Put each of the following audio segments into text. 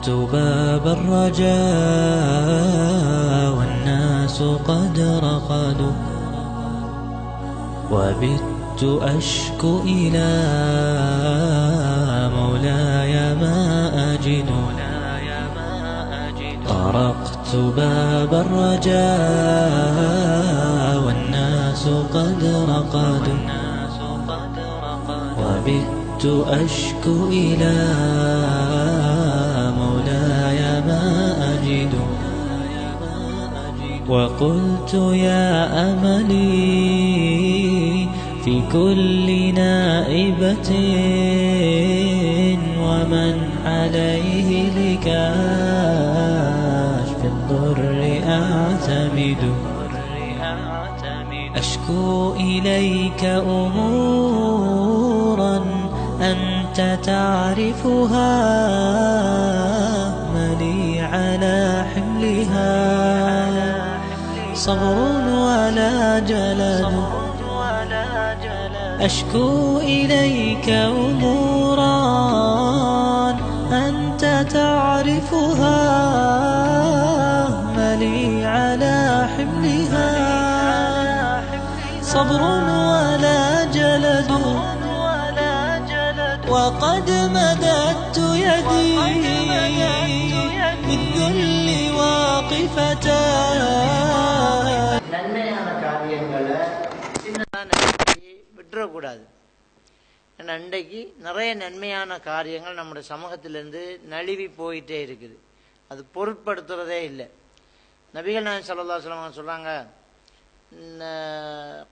باب الرجاء والناس قد رقدوا وبت أشكو إلى مولاي ما أجد طرقت باب الرجاء والناس قد رقدوا وبت أشكو إلى مولاي ما أجد وقلت يا أملي في كل نائبة ومن عليه لكاشف الضر أعتمد أشكو إليك أمورا أنت تعرفها ملي على حملها صبر ولا جلد أشكو إليك أمورا أنت تعرفها ملي على حملها صبر ولا جلد وقد مددت يدي بالذل واقفة விட்டுறக்கூடாது. அன்றைக்கு நிறைய நன்மையான காரியங்கள் நம்முடைய சமூகத்திலிருந்து நழுவி போயிட்டே இருக்குது. அது பொருட்படுத்துறதே இல்லை. நபிகள் நாயகம் ஸல்லல்லாஹு அலைஹி வஸல்லம் சொல்றாங்க,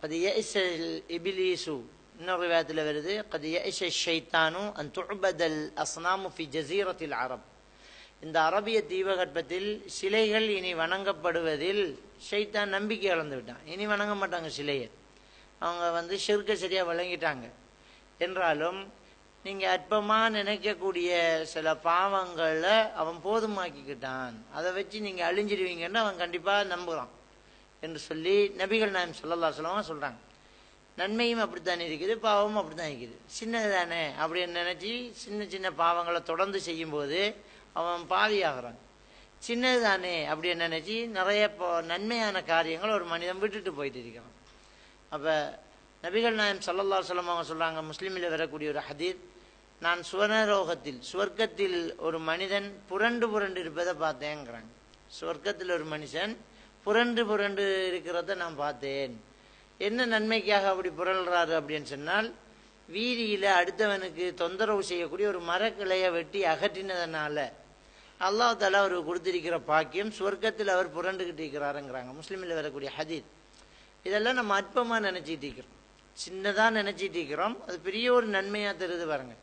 கத் யஇஸல் இப்லீசு, இன்னொரு ரிவாயத்தில் வருது, கத் யஇஸ ஷைத்தானு அன் துஅபதல் அஸ்னாமு ஃபி ஜஸீரத்தில் அரப். இந்த அரபிய தீபகற்பத்தில் சிலைகள் இனி வணங்கப்படுவதில் ஷைத்தான் நம்பிக்கை இழந்து விட்டான். இனி வணங்க மாட்டாங்க சிலையை. அவங்க ஷிர்கை சரியாக வழங்கிட்டாங்க. என்றாலும் நீங்கள் அற்பமாக நினைக்கக்கூடிய சில பாவங்களை அவன் போதுமாக்கிக்கிட்டான். அதை வச்சு நீங்கள் அழிஞ்சிடுவீங்கன்னு அவன் கண்டிப்பாக நம்புகிறான் என்று சொல்லி நபிகள் நாயகம் ஸல்லல்லாஹு அலைஹி வஸல்லம் சொல்கிறாங்க. நன்மையும் அப்படித்தான் இருக்குது, பாவமும் அப்படி தான் இருக்குது. சின்னது தானே அப்படின்னு நினச்சி சின்ன சின்ன பாவங்களை தொடர்ந்து செய்யும்போது அவன் பாவியாகிறான். சின்னது தானே அப்படின்னு நினச்சி நிறைய நன்மையான காரியங்கள் ஒரு மனிதன் விட்டுட்டு போயிட்டு இருக்கிறான். அப்போ நபிகள் நாயகம் ஸல்லல்லாஹு அலைஹி வஸல்லம் அவங்க சொல்கிறாங்க, முஸ்லீமில் வரக்கூடிய ஒரு ஹதீஸ், நான் சுவர்க்கத்தில் ஒரு மனிதன் புரண்டு புரண்டு இருப்பதை பார்த்தேங்கிறாங்க. சுவர்க்கத்தில் ஒரு மனுஷன் புரண்டு புரண்டு இருக்கிறத நான் பார்த்தேன். என்ன நன்மைக்காக அப்படி புரள்றாரு அப்படின்னு சொன்னால், வீதியில் அடுத்தவனுக்கு தொந்தரவு செய்யக்கூடிய ஒரு மரக்கிளையை வெட்டி அகற்றினதுனால அல்லாஹ் தஆலா அவருக்கு கொடுத்திருக்கிற பாக்கியம், சுவர்க்கத்தில் அவர் புரண்டுகிட்டு இருக்கிறாருங்கிறாங்க. முஸ்லீமில் வரக்கூடிய ஹதீஸ். இதெல்லாம் நம்ம அற்பமாக நினச்சிட்டு இருக்கிறோம், சின்னதாக நினச்சிட்டு இருக்கிறோம். அது பெரிய ஒரு நன்மையாக தெரியுது பாருங்க.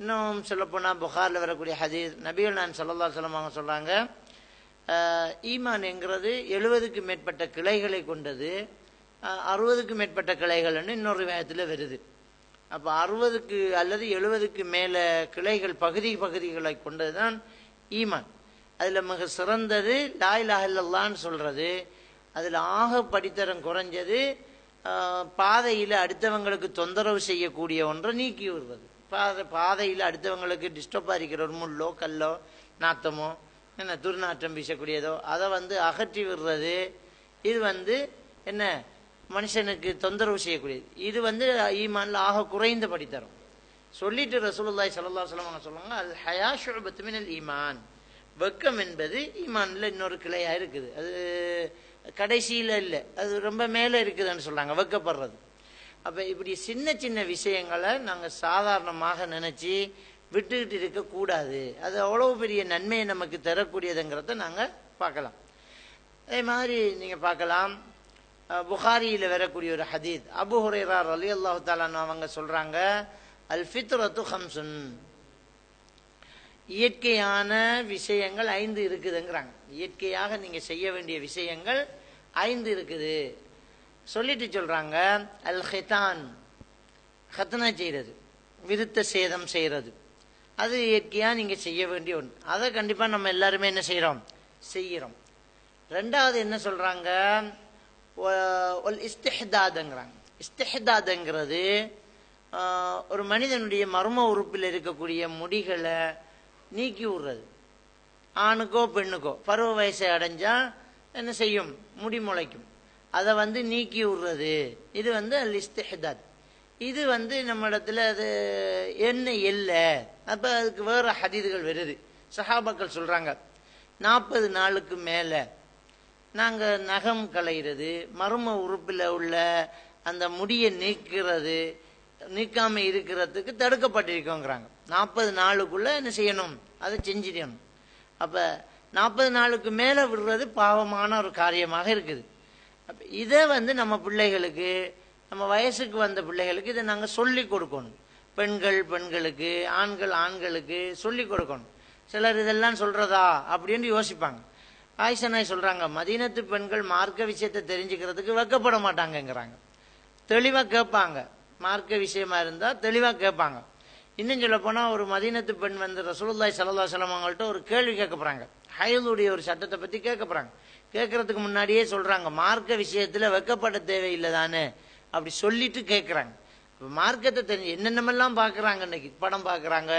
இன்னும் சொல்லப்போனால் புகாரில் வரக்கூடிய ஹதீஸ், நபிகள் நாயகம் ஸல்லல்லாஹு அலைஹி வஸல்லம் அவங்க சொல்கிறாங்க, ஈமான் என்கிறது 70க்கு மேற்பட்ட கிளைகளை கொண்டது, 60க்கு மேற்பட்ட கிளைகள்னு இன்னொரு விதத்தில் வருது. அப்போ 60க்கு அல்லது 70க்கு மேலே கிளைகள் பகுதிகளை கொண்டது தான் ஈமான். அதில் மிக சிறந்தது லா இலாஹ இல்லல்லாஹ்னு சொல்கிறது. அதில் ஆக படித்தரம் குறைஞ்சது பாதையில் அடுத்தவங்களுக்கு தொந்தரவு செய்யக்கூடிய ஒன்றை நீக்கி விடுறது. பாதையில் அடுத்தவங்களுக்கு டிஸ்டர்பாக இருக்கிற ஒரு முள்ளோ கல்லோ நாத்தமோ என்ன துர்நாற்றம் வீசக்கூடியதோ அதை அகற்றி விடுறது. இது என்ன மனுஷனுக்கு தொந்தரவு செய்யக்கூடியது. இது ஈமான்ல ஆக குறைந்த படித்தரம். சொல்லிட்டு ரசூலுல்லாஹி ஸல்லல்லாஹு அலைஹி வஸல்லம் சொல்லுவாங்க, அல் ஹயா ஷுஅபத்து மினல் ஈமான். வெக்கம் என்பது ஈமான்ல இன்னொரு கிளையா இருக்குது. அது கடைசியில் இல்லை, அது ரொம்ப மேலே இருக்குதுன்னு சொல்றாங்க வெக்கப்படுறது. அப்போ இப்படி சின்ன சின்ன விஷயங்களை நாங்கள் சாதாரணமாக நினச்சி விட்டுக்கிட்டு இருக்கக்கூடாது. அது அவ்வளோ பெரிய நன்மையை நமக்கு தரக்கூடியதுங்கிறத நாங்கள் பார்க்கலாம். அதே மாதிரி நீங்கள் பார்க்கலாம், புகாரியில் வரக்கூடிய ஒரு ஹதீஸ், அபூ ஹுரைரா ரலியல்லாஹு தஆலா அவங்க சொல்கிறாங்க, அல் ஃபித்ரத்து ஹம்சுன், இயற்கையான விஷயங்கள் 5 இருக்குதுங்கிறாங்க. இயற்கையாக நீங்கள் செய்ய வேண்டிய விஷயங்கள் 5 இருக்குது சொல்லிட்டு சொல்கிறாங்க. அல் ஹிதான், ஹத்னா செய்கிறது, விருத்த சேதம் செய்கிறது, அது இயற்கையாக நீங்கள் செய்ய வேண்டிய ஒன்று. அதை கண்டிப்பாக நம்ம எல்லாருமே என்ன செய்கிறோம், செய்கிறோம். 2வது என்ன சொல்கிறாங்க, ஒல் இஸ்திஹ்தாதுங்கிறாங்க. இஸ்திஹ்தாதுங்கிறது ஒரு மனிதனுடைய மர்ம உறுப்பில் இருக்கக்கூடிய முடிகளை நீக்கி விடுறது. ஆணுக்கோ பெண்ணுக்கோ பருவ வயசை அடைஞ்சா என்ன செய்யும், முடி முளைக்கும். அதை நீக்கி விடுறது, இது அல் இஸ்திஹ்தாத். இது நம்ம இடத்துல அது என்ன இல்லை. அப்ப அதுக்கு வேற ஹதீதுகள் வருது. சஹாபாக்கள் சொல்றாங்க, 40 நாளுக்கு மேல நாங்க நகம் களைகிறது, மர்ம உறுப்பில் உள்ள அந்த முடியை நீக்கிறது, நீக்காம இருக்கிறதுக்கு தடுக்கப்பட்டிருக்கோங்கிறாங்க. 40 நாளுக்குள்ள என்ன செய்யணும், அதை செஞ்சிடணும். அப்ப 40 நாளுக்கு மேல விடுறது பாவமான ஒரு காரியமாக இருக்குது. அப்ப இதை நம்ம பிள்ளைகளுக்கு, நம்ம வயசுக்கு வந்த பிள்ளைகளுக்கு இதை நாங்க சொல்லி கொடுக்கணும். பெண்கள் பெண்களுக்கு, ஆண்கள் ஆண்களுக்கு சொல்லி கொடுக்கணும். சிலர் இதெல்லாம் சொல்றதா அப்படின்னு யோசிப்பாங்க. ஆயிஷா நாய் சொல்றாங்க, மதீனத்து பெண்கள் மார்க்க விஷயத்தை தெரிஞ்சுக்கிறதுக்கு வெக்கப்பட மாட்டாங்கங்கிறாங்க. தெளிவா கேட்பாங்க, மார்க்க விஷயமா இருந்தா தெளிவா கேட்பாங்க. இன்னும் சொல்ல போனா ஒரு மதீனத்து பெண் ரசூலுல்லாஹி ஸல்லல்லாஹு அலைஹி வஸல்லம் அவங்கள்ட்ட ஒரு கேள்வி கேட்க போறாங்க. ஹைதுடைய ஒரு சட்டத்தை பத்தி கேட்க போறாங்க. கேட்கறதுக்கு முன்னாடியே சொல்றாங்க, மார்க்க விஷயத்துல வெக்கப்பட தேவையில்லை தானே அப்படி சொல்லிட்டு கேட்கறாங்க. மார்க்கத்தை தெரிஞ்சு என்னென்னமெல்லாம் பாக்குறாங்க, இன்னைக்கு படம் பாக்குறாங்க,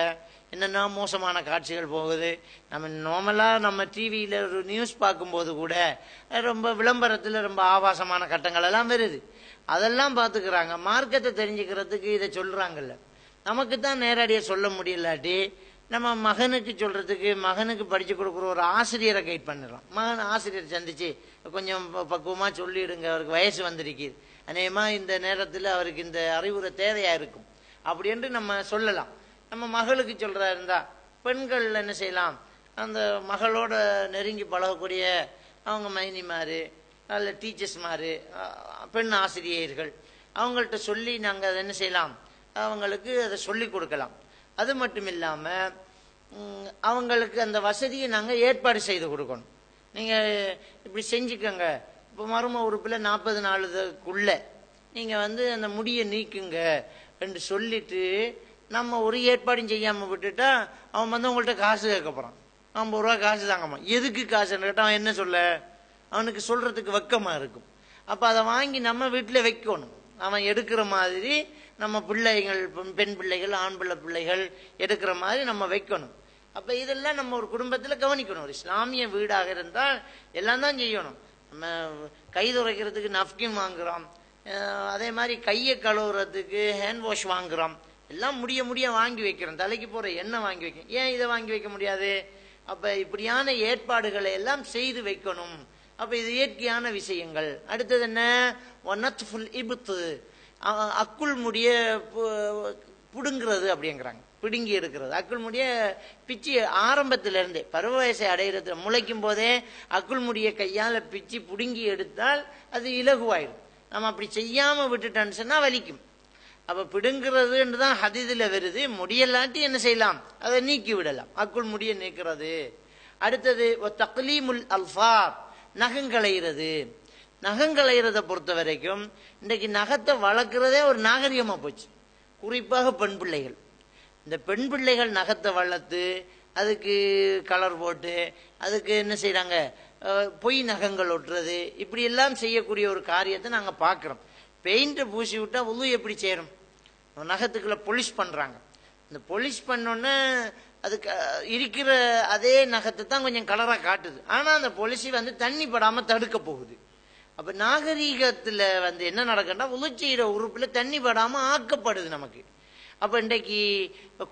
என்னென்ன மோசமான காட்சிகள் போகுது. நம்ம நார்மலா நம்ம டிவியில ஒரு நியூஸ் பார்க்கும்போது கூட ரொம்ப விளம்பரத்துல ரொம்ப ஆபாசமான கட்டங்கள் எல்லாம் வருது. அதெல்லாம் பாத்துக்கிறாங்க. மார்க்கத்தை தெரிஞ்சுக்கிறதுக்கு இதை சொல்றாங்கல்ல. நமக்கு தான் நேரடியா சொல்ல முடியலாட்டி நம்ம மகனுக்கு சொல்றதுக்கு, மகனுக்கு படிச்சு கொடுக்குற ஒரு ஆசிரியரை கைட் பண்ணிடலாம். மகன் ஆசிரியர் சந்திச்சு கொஞ்சம் பக்குவமா சொல்லிடுங்க, அவருக்கு வயசு வந்திருக்கு, அநேகமா இந்த நேரத்தில் அவருக்கு இந்த அறிவுரை தேவையா இருக்கும் அப்படி என்று நம்ம சொல்லலாம். நம்ம மகளுக்கு சொல்றதா இருந்தா, பெண்கள் என்ன செய்யலாம், அந்த மகளோட நெருங்கி பழகக்கூடிய அவங்க மைனிமாரு அல்ல டீச்சர்ஸ் மாரு, பெண் ஆசிரியர்கள், அவங்கள்ட்ட சொல்லி நாங்கள் அதை என்ன செய்யலாம், அவங்களுக்கு அதை சொல்லி கொடுக்கலாம். அது மட்டும் இல்லாம அவங்களுக்கு அந்த வசதியை நாங்கள் ஏற்பாடு செய்து கொடுக்கணும். நீங்க இப்படி செஞ்சுக்கங்க, இப்போ மர்ம உறுப்பில் 40 நாளுக்குள்ள நீங்க அந்த முடியை நீக்குங்க என்று சொல்லிட்டு நம்ம ஒரு ஏற்பாடும் செய்யாம விட்டுட்டா அவன் உங்கள்கிட்ட காசு கேட்க போறான். 50 ரூபா காசு தாங்கம்மா, எதுக்கு காசுன்னு கேட்டா அவன் என்ன சொல்ல, அவனுக்கு சொல்றதுக்கு வெக்கமா இருக்கும். அப்ப அதை வாங்கி நம்ம வீட்டுல வைக்கணும். அவன் எடுக்கிற மாதிரி நம்ம பிள்ளைகள், பெண் பிள்ளைகள் ஆண் பிள்ளைகள் எடுக்கிற மாதிரி நம்ம வைக்கணும். அப்ப இதெல்லாம் நம்ம ஒரு குடும்பத்துல கவனிக்கணும். ஒரு இஸ்லாமிய வீடாக இருந்தால் எல்லாம் தான் செய்யணும். நம்ம கை துடைக்கிறதுக்கு நப்கின் வாங்குறோம், அதே மாதிரி கையை கழுவுறதுக்கு ஹேண்ட் வாஷ் வாங்குறோம், எல்லாம் முடிய வாங்கி வைக்கிறோம். தலைக்கு போற எண்ணெய் வாங்கி வைக்கிறோம். ஏன் இதை வாங்கி வைக்க முடியாது? அப்ப இப்படியான ஏற்பாடுகளை எல்லாம் செய்து வைக்கணும். அப்ப இது இயற்கையான விஷயங்கள். அடுத்தது என்ன, அக்குள் முடிய புடுங்கிறது அப்படிங்கிறாங்க, பிடுங்கி எடுக்கிறது. அக்குள் முடிய பிச்சு ஆரம்பத்திலிருந்தே பருவ வயசை அடைகிறது, முளைக்கும் போதே அக்குள் முடிய கையால பிச்சு புடுங்கி எடுத்தால் அது இலகுவாயிடும். நம்ம அப்படி செய்யாம விட்டுட்டோன்னு சொன்னா வலிக்கும். அப்ப பிடுங்கிறது தான் ஹதீதுல வருது. முடியலாட்டி என்ன செய்யலாம், அதை நீக்கி விடலாம், அக்குள் முடிய நீக்கிறது. அடுத்தது தக்லீமுல் அல்ஃபார், நகங்களைகிறது. நகங்களைகிறத பொறுத்த வரைக்கும் இன்றைக்கு நகத்தை வளர்க்கிறதே ஒரு நாகரிகமா போச்சு. குறிப்பாக பெண் பிள்ளைகள். இந்த பெண் பிள்ளைகள் நகத்தை வளர்த்து அதுக்கு கலர் போட்டு அதுக்கு என்ன செய்யறாங்க, பொய் நகங்கள் ஒட்டுறது, இப்படி எல்லாம் செய்யக்கூடிய ஒரு காரியத்தை நாங்க பாக்குறோம். பெயிண்ட் பூசி விட்டா உது எப்படி சேரும், நகத்துக்குள்ள பொலிஷ் பண்றாங்க. இந்த பொலிஷ் பண்ணோன்னு அதுக்கு இருக்கிற அதே நகத்தை தான் கொஞ்சம் கலரா காட்டுது. ஆனா அந்த பொலிசி தண்ணி படாம தடுக்க போகுது. அப்ப நாகரீகத்துல என்ன நடக்குன்னா, உது செய்யற உறுப்புல தண்ணி படாம ஆக்கப்படுது நமக்கு. அப்ப இன்றைக்கு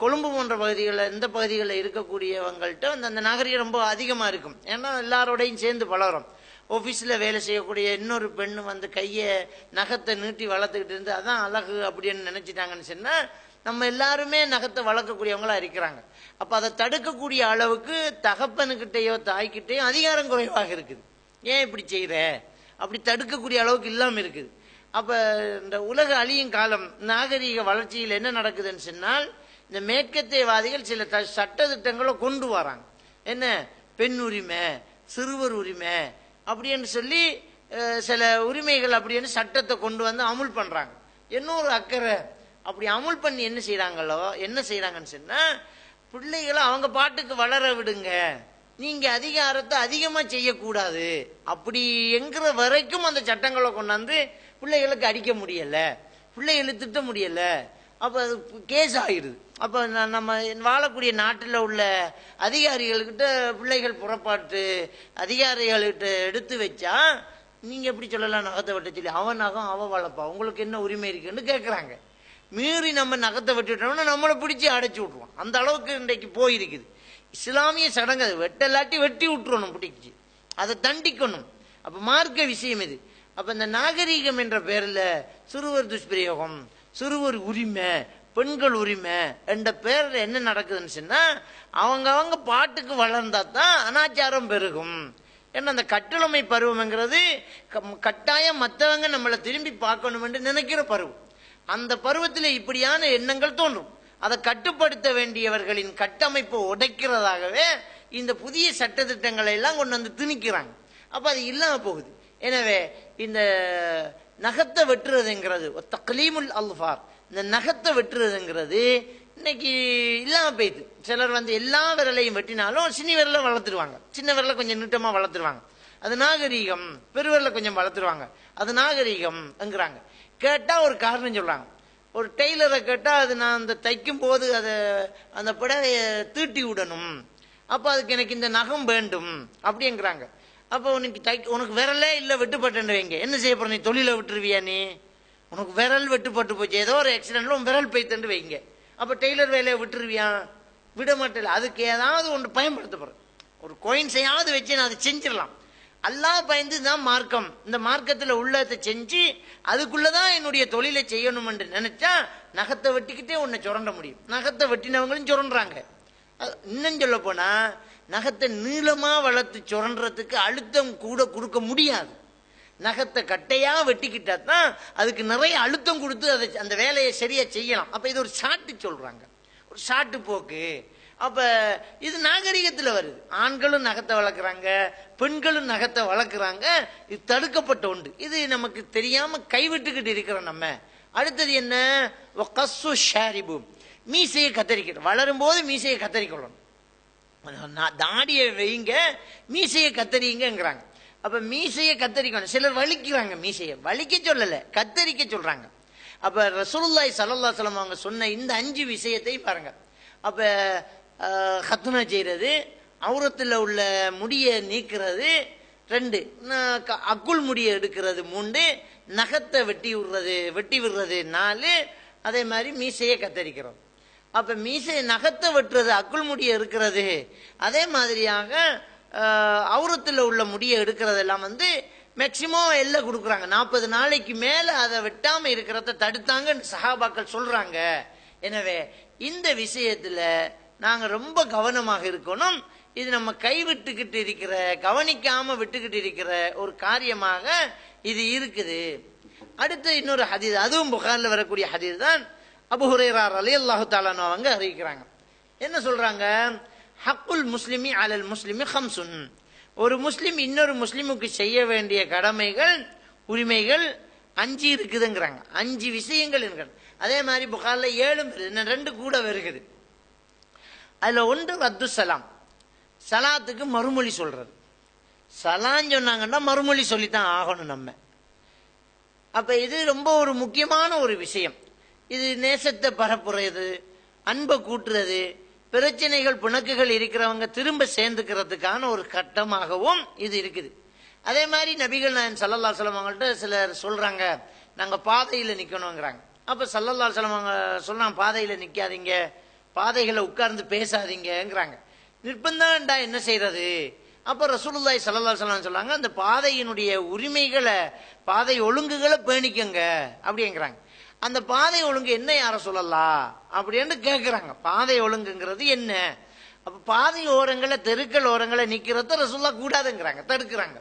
கொழும்பு போன்ற பகுதிகளில், இந்த பகுதிகளில் இருக்கக்கூடியவங்கள்ட்ட அந்த நாகரிகம் ரொம்ப அதிகமா இருக்கும். ஏன்னா எல்லாரோடையும் சேர்ந்து பழகிறோம். ஆபீஸ்ல வேலை செய்யக்கூடிய இன்னொரு பெண்ணு கையை நகத்தை நீட்டி வளர்த்துக்கிட்டு இருந்து அதான் அழகு அப்படின்னு நினைச்சிட்டாங்கன்னு சொன்னா, நம்ம எல்லாருமே நகத்தை வளர்க்கக்கூடியவங்களா இருக்கிறாங்க. அப்ப அதை தடுக்கக்கூடிய அளவுக்கு தகப்பனுக்கிட்டையோ தாய்கிட்டையோ அதிகாரம் குறைவாக இருக்குது. ஏன் இப்படி செய்யற, அப்படி தடுக்கக்கூடிய அளவுக்கு இல்லாம இருக்குது. அப்ப இந்த உலக அழியும் காலம், நாகரீக வளர்ச்சியில் என்ன நடக்குதுன்னு சொன்னால், இந்த மேற்கத்தியவாதிகள் சில சட்ட திட்டங்களை கொண்டு வராங்க. என்ன, பெண் உரிமை, சிறுவர் உரிமை அப்படின்னு சொல்லி சில உரிமைகள் அப்படின்னு சட்டத்தை கொண்டு அமுல் பண்றாங்க. இன்னொரு அக்கறை அப்படி அமுல் பண்ணி என்ன செய்யறாங்கன்னு சொன்னா, பிள்ளைகளை அவங்க பாட்டுக்கு வளர விடுங்க, நீங்க அதிகாரத்தை அதிகமா செய்யக்கூடாது அப்படி என்கிற வரைக்கும் அந்த சட்டங்களை கொண்டாந்து பிள்ளைகளுக்கு அடிக்க முடியல, பிள்ளைகளை திட்ட முடியல, அப்போ அது கேஸ் ஆகிடுது. அப்போ நம்ம வாழக்கூடிய நாட்டில் உள்ள அதிகாரிகள்கிட்ட பிள்ளைகள் புறப்பாட்டு அதிகாரிகள்கிட்ட எடுத்து வச்சா நீங்கள் எப்படி சொல்லலாம் நகத்தை வெட்ட சொல்லி, அவன் நகம் அவன் வளர்ப்பா, உங்களுக்கு என்ன உரிமை இருக்குன்னு கேட்குறாங்க. மீறி நம்ம நகத்தை வெட்டிட்டோம்னா நம்மளை பிடிச்சி அடைச்சி விட்ருவோம். அந்த அளவுக்கு இன்றைக்கு போயிருக்குது. இஸ்லாமிய சடங்கு அது வெட்டலாட்டி வெட்டி விட்டுறணும், பிடிச்சி அதை தண்டிக்கணும். அப்போ மார்க்க விஷயம் இது. அப்போ இந்த நாகரீகம் என்ற பேரில் சிறுவர் துஷ்பிரயோகம், சிறுவர் உரிமை, பெண்கள் உரிமை என்ற பேரில் என்ன நடக்குதுன்னு சொன்னால் அவங்க பாட்டுக்கு வளர்ந்தா தான் அனாச்சாரம் பெருகும். ஏன்னா அந்த கட்டுளமை பருவம்ங்கிறது கட்டாயம் மற்றவங்க நம்மளை திரும்பி பார்க்கணும் என்று நினைக்கிற பருவம். அந்த பருவத்தில் இப்படியான எண்ணங்கள் தோன்றும். அதை கட்டுப்படுத்த வேண்டியவர்களின் கட்டமைப்பை உடைக்கிறதாகவே இந்த புதிய சட்டத்திட்டங்களை எல்லாம் கொண்டு வந்து திணிக்கிறாங்க. அப்போ அது இல்லாமல் போகுது. எனவே இந்த நகத்தை வெட்டுறதுங்கிறது தக்லீமுல் அல்ஃபார், இந்த நகத்தை வெட்டுறதுங்கிறது இன்னைக்கு இல்லாமல் போயிடுது. சிலர் எல்லா விரலையும் வெட்டினாலும் சின்ன விரலை வளர்த்துருவாங்க, சின்ன விரலை கொஞ்சம் நீட்டமாக வளர்த்துருவாங்க, அது நாகரீகம். பெருவிரலை கொஞ்சம் வளர்த்துருவாங்க, அது நாகரீகம்ங்கிறாங்க. கேட்டால் ஒரு காரணம் சொல்கிறாங்க. ஒரு டெய்லரை கேட்டால் அது நான் அந்த தைக்கும் போது அதை அந்த புடவையை தீட்டி விடணும், அப்போ அதுக்கு எனக்கு இந்த நகம் வேண்டும் அப்படிங்கிறாங்க. அப்போ உனக்கு விரலே இல்லை வெட்டுப்பட்டு வைங்க, என்ன செய்ய போற, நீ தொழிலை விட்டுருவியா, நீ உனக்கு விரல் வெட்டுப்பட்டு போச்சு, ஏதோ ஒரு ஆக்சிடென்ட்ல உன் விரல் போய்த்தண்டு வைங்க, அப்போ டெய்லர் வேலையை விட்டுருவியா, விட மாட்டேன். அதுக்கு ஏதாவது ஒன்று பயன்படுத்த போகிறேன், ஒரு கோயின்ஸையாவது வச்சு நான் அதை செஞ்சிடலாம். அல்லாஹ் பயந்து தான் மார்க்கம், இந்த மார்க்கத்தில் உள்ளதை செஞ்சு அதுக்குள்ளதான் என்னுடைய தொழிலை செய்யணும் என்று நினைச்சா நகத்தை வெட்டிக்கிட்டே உன்னை சுரண்ட முடியும். நகத்தை வெட்டினவங்களும் சுரண்டுறாங்க. இன்னும் சொல்ல போனா நகத்தை நீளமா வளர்த்து சுரண்டுறதுக்கு அழுத்தம் கூட கொடுக்க முடியாது. நகத்தை கட்டையா வெட்டிக்கிட்டா தான் அதுக்கு நிறைய அழுத்தம் கொடுத்து அதை அந்த வேலையை சரியா செய்யலாம். அப்ப இது ஒரு சாட்டு சொல்றாங்க, ஒரு சாட்டு போக்கு. அப்ப இது நாகரிகத்தில் வருது. ஆண்களும் நகத்தை வளர்க்குறாங்க, பெண்களும் நகத்தை வளர்க்குறாங்க. இது தடுக்கப்பட்ட ஒன்று. இது நமக்கு தெரியாம கைவிட்டுக்கிட்டு இருக்கிறோம் நம்ம. அடுத்தது என்ன, மீசையை கத்தரிக்கணும். வளரும் போது மீசையை கத்தரிக்கணும், தாடியை வைங்க, மீசையை கத்தரிங்கிறாங்க. அப்ப மீசையை கத்தரிக்கணும். சிலர் வலிக்கிறாங்க, மீசையை வலிக்க சொல்லல, கத்தரிக்க சொல்றாங்க. அப்ப ரசூலுல்லாஹி ஸல்லல்லாஹு அலைஹி வஸல்லம் அவங்க சொன்ன இந்த 5 விஷயத்தை பாருங்க. அப்ப ஹத்னா செய்யறது, அவுரத்தில் உள்ள முடியை நீக்கிறது 2, அக்குள் முடியை எடுக்கிறது 3, நகத்தை வெட்டி விடுறது 4, அதே மாதிரி மீசையை கத்தரிக்கிறோம். அப்ப மீசை நகத்தை வெட்டுறது, அக்குள் முடியை இருக்கிறது, அதே மாதிரியாக அவுரத்தில் உள்ள முடியை எடுக்கிறது எல்லாம் மேக்சிமம் எல்லாம் கொடுக்குறாங்க. 40 நாளைக்கு மேல அதை வெட்டாம இருக்கிறத தடுத்தாங்க சஹாபாக்கள் சொல்றாங்க. எனவே இந்த விஷயத்துல நாங்க ரொம்ப கவனமாக இருக்கணும். இது நம்ம கைவிட்டுக்கிட்டு இருக்கிற, கவனிக்காம விட்டுக்கிட்டு இருக்கிற ஒரு காரியமாக இது இருக்குது. அடுத்து இன்னொரு ஹதீஸ், அதுவும் புகார்ல வரக்கூடிய ஹதீஸ் தான். அபூ ஹுரைரா ரலியல்லாஹு தஆலா அன்ஹு அவங்க அறிவிக்கிறாங்க. என்ன சொல்றாங்க, ஹக்குல் முஸ்லிமி அலல் முஸ்லிமி ஹம்சுன், ஒரு முஸ்லிம் இன்னொரு முஸ்லிமுக்கு செய்ய வேண்டிய கடமைகள், உரிமைகள் 5 இருக்குதுங்கிறாங்க. 5 விஷயங்கள் இருக்கிறது. அதே மாதிரி புகார்ல 7 வருது, 2 கூட வருகிறது. அதுல 1 ரத்து சலாம், சலாத்துக்கு மறுமொழி சொல்றது. சலாம் சொன்னாங்கன்னா மறுமொழி சொல்லித்தான் ஆகணும் நம்ம. அப்ப இது ரொம்ப ஒரு முக்கியமான ஒரு விஷயம். இது நேசத்தை பரப்புறது, அன்பை கூட்டுறது, பிரச்சனைகள் பிணக்குகள் இருக்கிறவங்க திரும்ப சேர்ந்துக்கிறதுக்கான ஒரு கட்டமாகவும் இது இருக்குது. அதே மாதிரி நபிகள் நாயகம் ஸல்லல்லாஹு அலைஹி வஸல்லம் அவங்கள்ட்ட சிலர் சொல்றாங்க, நாங்க பாதையில நிக்கணுங்கிறாங்க. அப்ப ஸல்லல்லாஹு அலைஹி வஸல்லம் அவங்க சொல்றாங்க, பாதையில நிக்காதீங்க, பாதைகளை உட்கார்ந்து பேசாதீங்கிறாங்க. நிர்பந்தம்டா என்ன செய்யறது? அப்ப ரசூலுல்லாஹி ஸல்லல்லாஹு அலைஹி வஸல்லம் சொல்றாங்க, அந்த பாதையினுடைய உரிமைகளை, பாதை ஒழுங்குகளை பேணிக்கங்க அப்படிங்கிறாங்க. அந்த பாதை ஒழுங்கு என்ன யார சொல்லலாம் அப்படின்னு கேட்கிறாங்க. பாதை ஒழுங்குங்கிறது என்ன? அப்ப பாதை ஓரங்களை, தெருக்கள் ஓரங்களை நிக்கிறத ரசூலுல்லாஹ் கூடாதுங்கிறாங்க, தடுக்கிறாங்க.